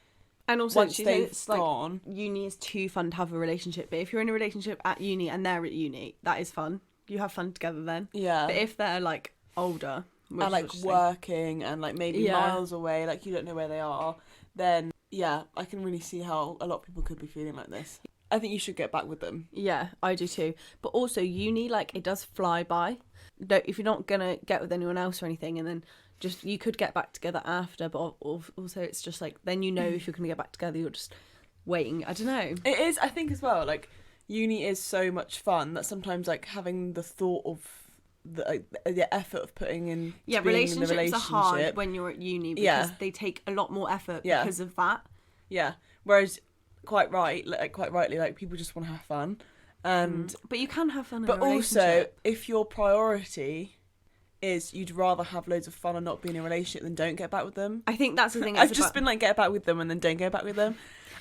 S2: and also
S1: once they've
S2: gone, like, uni is too fun to have a relationship. But if you're in a relationship at uni and they're at uni, that is fun. You have fun together then.
S1: Yeah.
S2: But if they're like older
S1: and like working and like maybe miles away, like you don't know where they are, then yeah, I can really see how a lot of people could be feeling like this. I think you should get back with them.
S2: Yeah, I do too. But also uni, like, it does fly by. If you're not gonna get with anyone else or anything, and then just you could get back together after, but also it's just like then you know if you're gonna get back together, you're just waiting. I don't know.
S1: It is, I think as well, like uni is so much fun that sometimes like having the thought of the effort of putting in
S2: relationships are hard when you're at uni because they take a lot more effort because of that.
S1: Yeah, whereas quite rightly, like people just want to have fun, and
S2: but you can have fun.
S1: But also, if your priority is you'd rather have loads of fun and not be in a relationship than don't get back with them,
S2: I think that's the thing.
S1: I've just been like get back with them and then don't get back with them.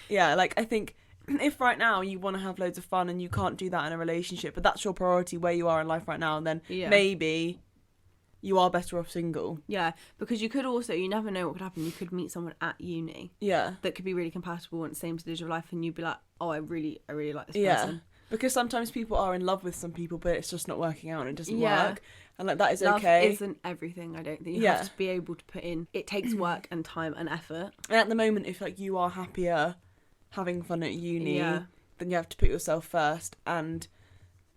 S1: Yeah, like I think if right now you want to have loads of fun and you can't do that in a relationship, but that's your priority where you are in life right now, and then maybe you are better off single.
S2: Yeah, because you could also, you never know what could happen. You could meet someone at uni.
S1: Yeah.
S2: That could be really compatible and same stage of life, and you'd be like, oh, I really like this person.
S1: Yeah. Because sometimes people are in love with some people, but it's just not working out and it doesn't work. And like that is okay.
S2: Love isn't everything, I don't think. You have to be able to put in, it takes work and time and effort.
S1: And at the moment, if like you are happier having fun at uni, then you have to put yourself first. And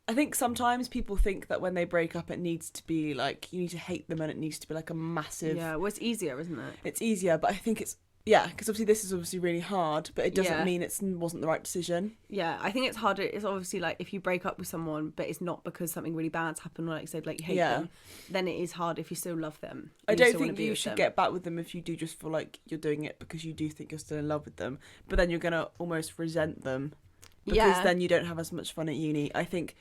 S1: I think sometimes people think that when they break up, it needs to be like, you need to hate them and it needs to be like a massive...
S2: Yeah, well, it's easier, isn't it?
S1: It's easier, but I think it's... Yeah, because obviously this is obviously really hard, but it doesn't mean it wasn't the right decision.
S2: Yeah, I think it's harder. It's obviously like if you break up with someone, but it's not because something really bad's happened, or like you said, like you hate them, then it is hard if you still love them.
S1: I don't think you should get back with them if you do just feel like you're doing it because you do think you're still in love with them, but then you're going to almost resent them because then you don't have as much fun at uni. I think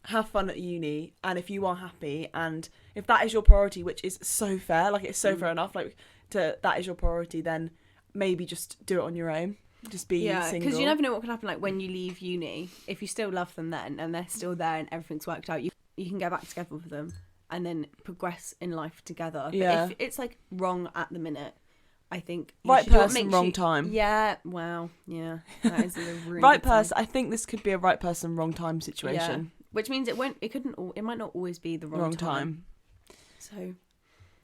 S1: have fun at uni, and if you are happy, and if that is your priority, which is so fair, like it's so fair enough, like that is your priority, then maybe just do it on your own. Just be single.
S2: Because you never know what can happen. Like when you leave uni, if you still love them then, and they're still there, and everything's worked out, you can get back together with them, and then progress in life together.
S1: Yeah.
S2: But if it's like wrong at the minute, I think
S1: right person, wrong time.
S2: Yeah. Wow. Yeah. That is a really
S1: right person. I think this could be a right person, wrong time situation.
S2: Yeah. Which means it might not always be the wrong time. So.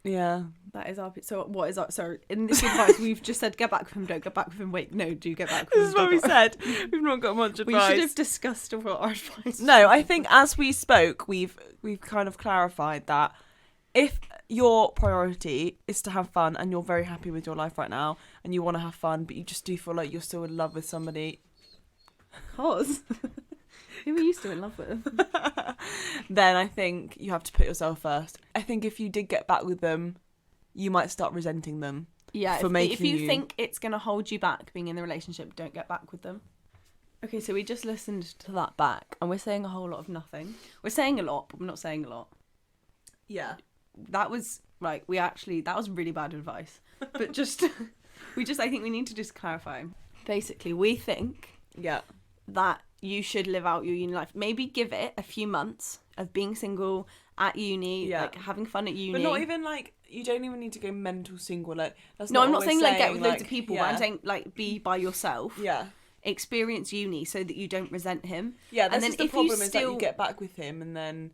S1: Yeah.
S2: That is our... So what is our... So in this advice, we've just said get back with him, don't get back with him. Wait, no, do get back with him.
S1: This is what we said. We've not got much advice.
S2: We should have discussed what our advice
S1: No, I think as we spoke, we've kind of clarified that if your priority is to have fun and you're very happy with your life right now and you want to have fun, but you just do feel like you're still in love with somebody...
S2: Cause... Who were you still in love with?
S1: Then I think you have to put yourself first. I think if you did get back with them, you might start resenting them.
S2: Yeah, if you think it's going to hold you back being in the relationship, don't get back with them. Okay, so we just listened to that back and we're saying a whole lot of nothing. We're saying a lot, but we're not saying a lot.
S1: Yeah.
S2: That was, that was really bad advice. But I think we need to just clarify. Basically, we think that you should live out your uni life. Maybe give it a few months of being single at uni, like having fun at uni.
S1: But not even like, you don't even need to go mental single. Like, that's
S2: no, I'm not saying like get with loads of people, but I'm saying like be by yourself.
S1: Yeah.
S2: Experience uni so that you don't resent him.
S1: Yeah, that's the problem is that you get back with him and then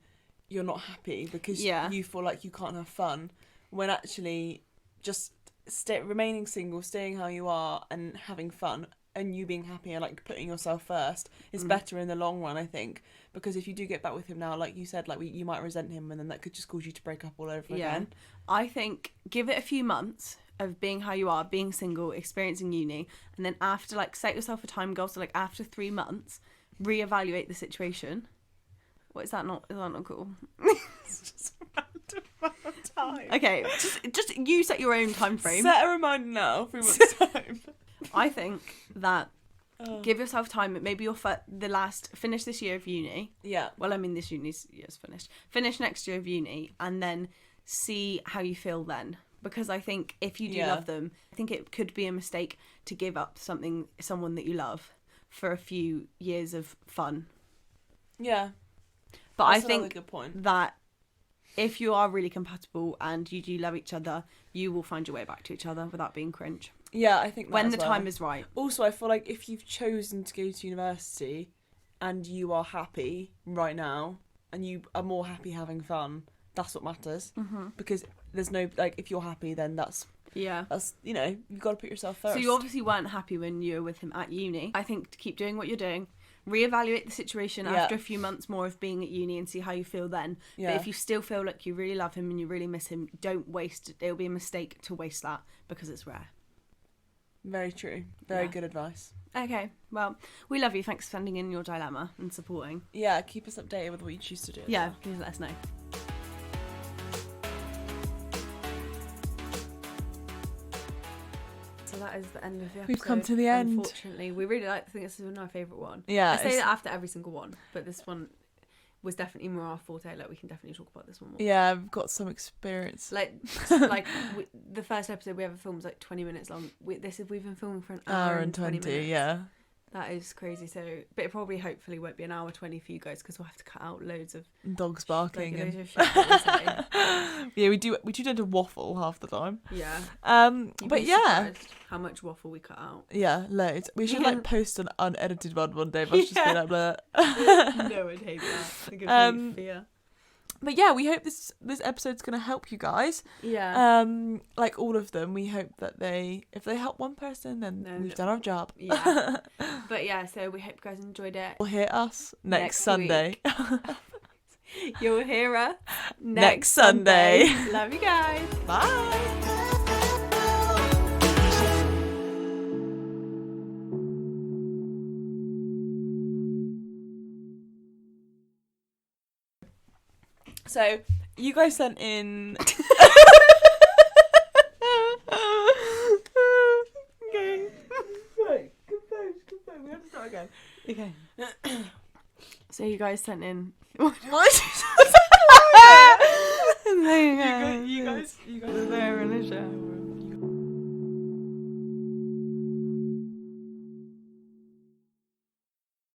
S1: you're not happy because you feel like you can't have fun, when actually just remaining single, staying how you are and having fun and you being happy and like putting yourself first is better in the long run, I think, because if you do get back with him now, like you said, like you might resent him and then that could just cause you to break up all over again.
S2: I think give it a few months of being how you are, being single, experiencing uni, and then after, like, set yourself a time goal, so like after 3 months reevaluate the situation. What is that not cool?
S1: It's just random time.
S2: Okay, just you set your own time frame.
S1: Set a reminder now, 3 months time.
S2: I think that give yourself time. Maybe you'll finish this year of uni.
S1: Yeah.
S2: Well, I mean, this year's finished. Finish next year of uni, and then see how you feel then. because I think if you do love them, I think it could be a mistake to give up someone that you love for a few years of fun.
S1: Yeah.
S2: But
S1: That's
S2: I think
S1: another good point.
S2: that if you are really compatible and you do love each other, you will find your way back to each other without being cringe.
S1: Yeah, I think that
S2: when
S1: as
S2: the
S1: well.
S2: time is right.
S1: Also, I feel like if you've chosen to go to university and you are happy right now and you are more happy having fun, that's what matters.
S2: Mm-hmm.
S1: Because there's no, like, if you're happy, then that's, you know, you've got to put yourself first.
S2: So you obviously weren't happy when you were with him at uni. I think to keep doing what you're doing, reevaluate the situation after a few months more of being at uni and see how you feel then. But if you still feel like you really love him and you really miss him, don't waste it. It'll be a mistake to waste that because it's rare.
S1: Very true. Very good advice.
S2: Okay, well, we love you. Thanks for sending in your dilemma and supporting.
S1: Yeah, keep us updated with what you choose to do.
S2: Yeah, please let us know. So that is the end of the episode.
S1: We've come to the end.
S2: Unfortunately, we really like to think this is our favourite one.
S1: Yeah.
S2: I say that after every single one, but this one was definitely more our forte. Like, we can definitely talk about this one more.
S1: Yeah, I've got some experience.
S2: The first episode we ever filmed was like 20 minutes long. We've been filming for an hour and 20 minutes.
S1: Yeah.
S2: That is crazy. So, but it probably, hopefully, won't be an hour 20 for you guys because we'll have to cut out loads of
S1: dogs barking.
S2: loads of shit that we say.
S1: Yeah, we do tend to waffle half the time.
S2: Yeah.
S1: But yeah,
S2: how much waffle we cut out.
S1: Yeah, loads. We should like post an unedited one day. But just be like, blah.
S2: No, I'd hate that. Fear.
S1: But yeah, we hope this episode's gonna help you guys.
S2: Yeah.
S1: Like all of them, we hope that if they help one person, then we've done our job.
S2: Yeah. But yeah, so we hope you guys enjoyed it.
S1: You'll hear us next Sunday.
S2: You'll hear us
S1: next Sunday.
S2: Love you guys.
S1: Bye. So, you guys sent in... Okay. Right, compose. We have to start again.
S2: Okay. So you guys sent in...
S1: What?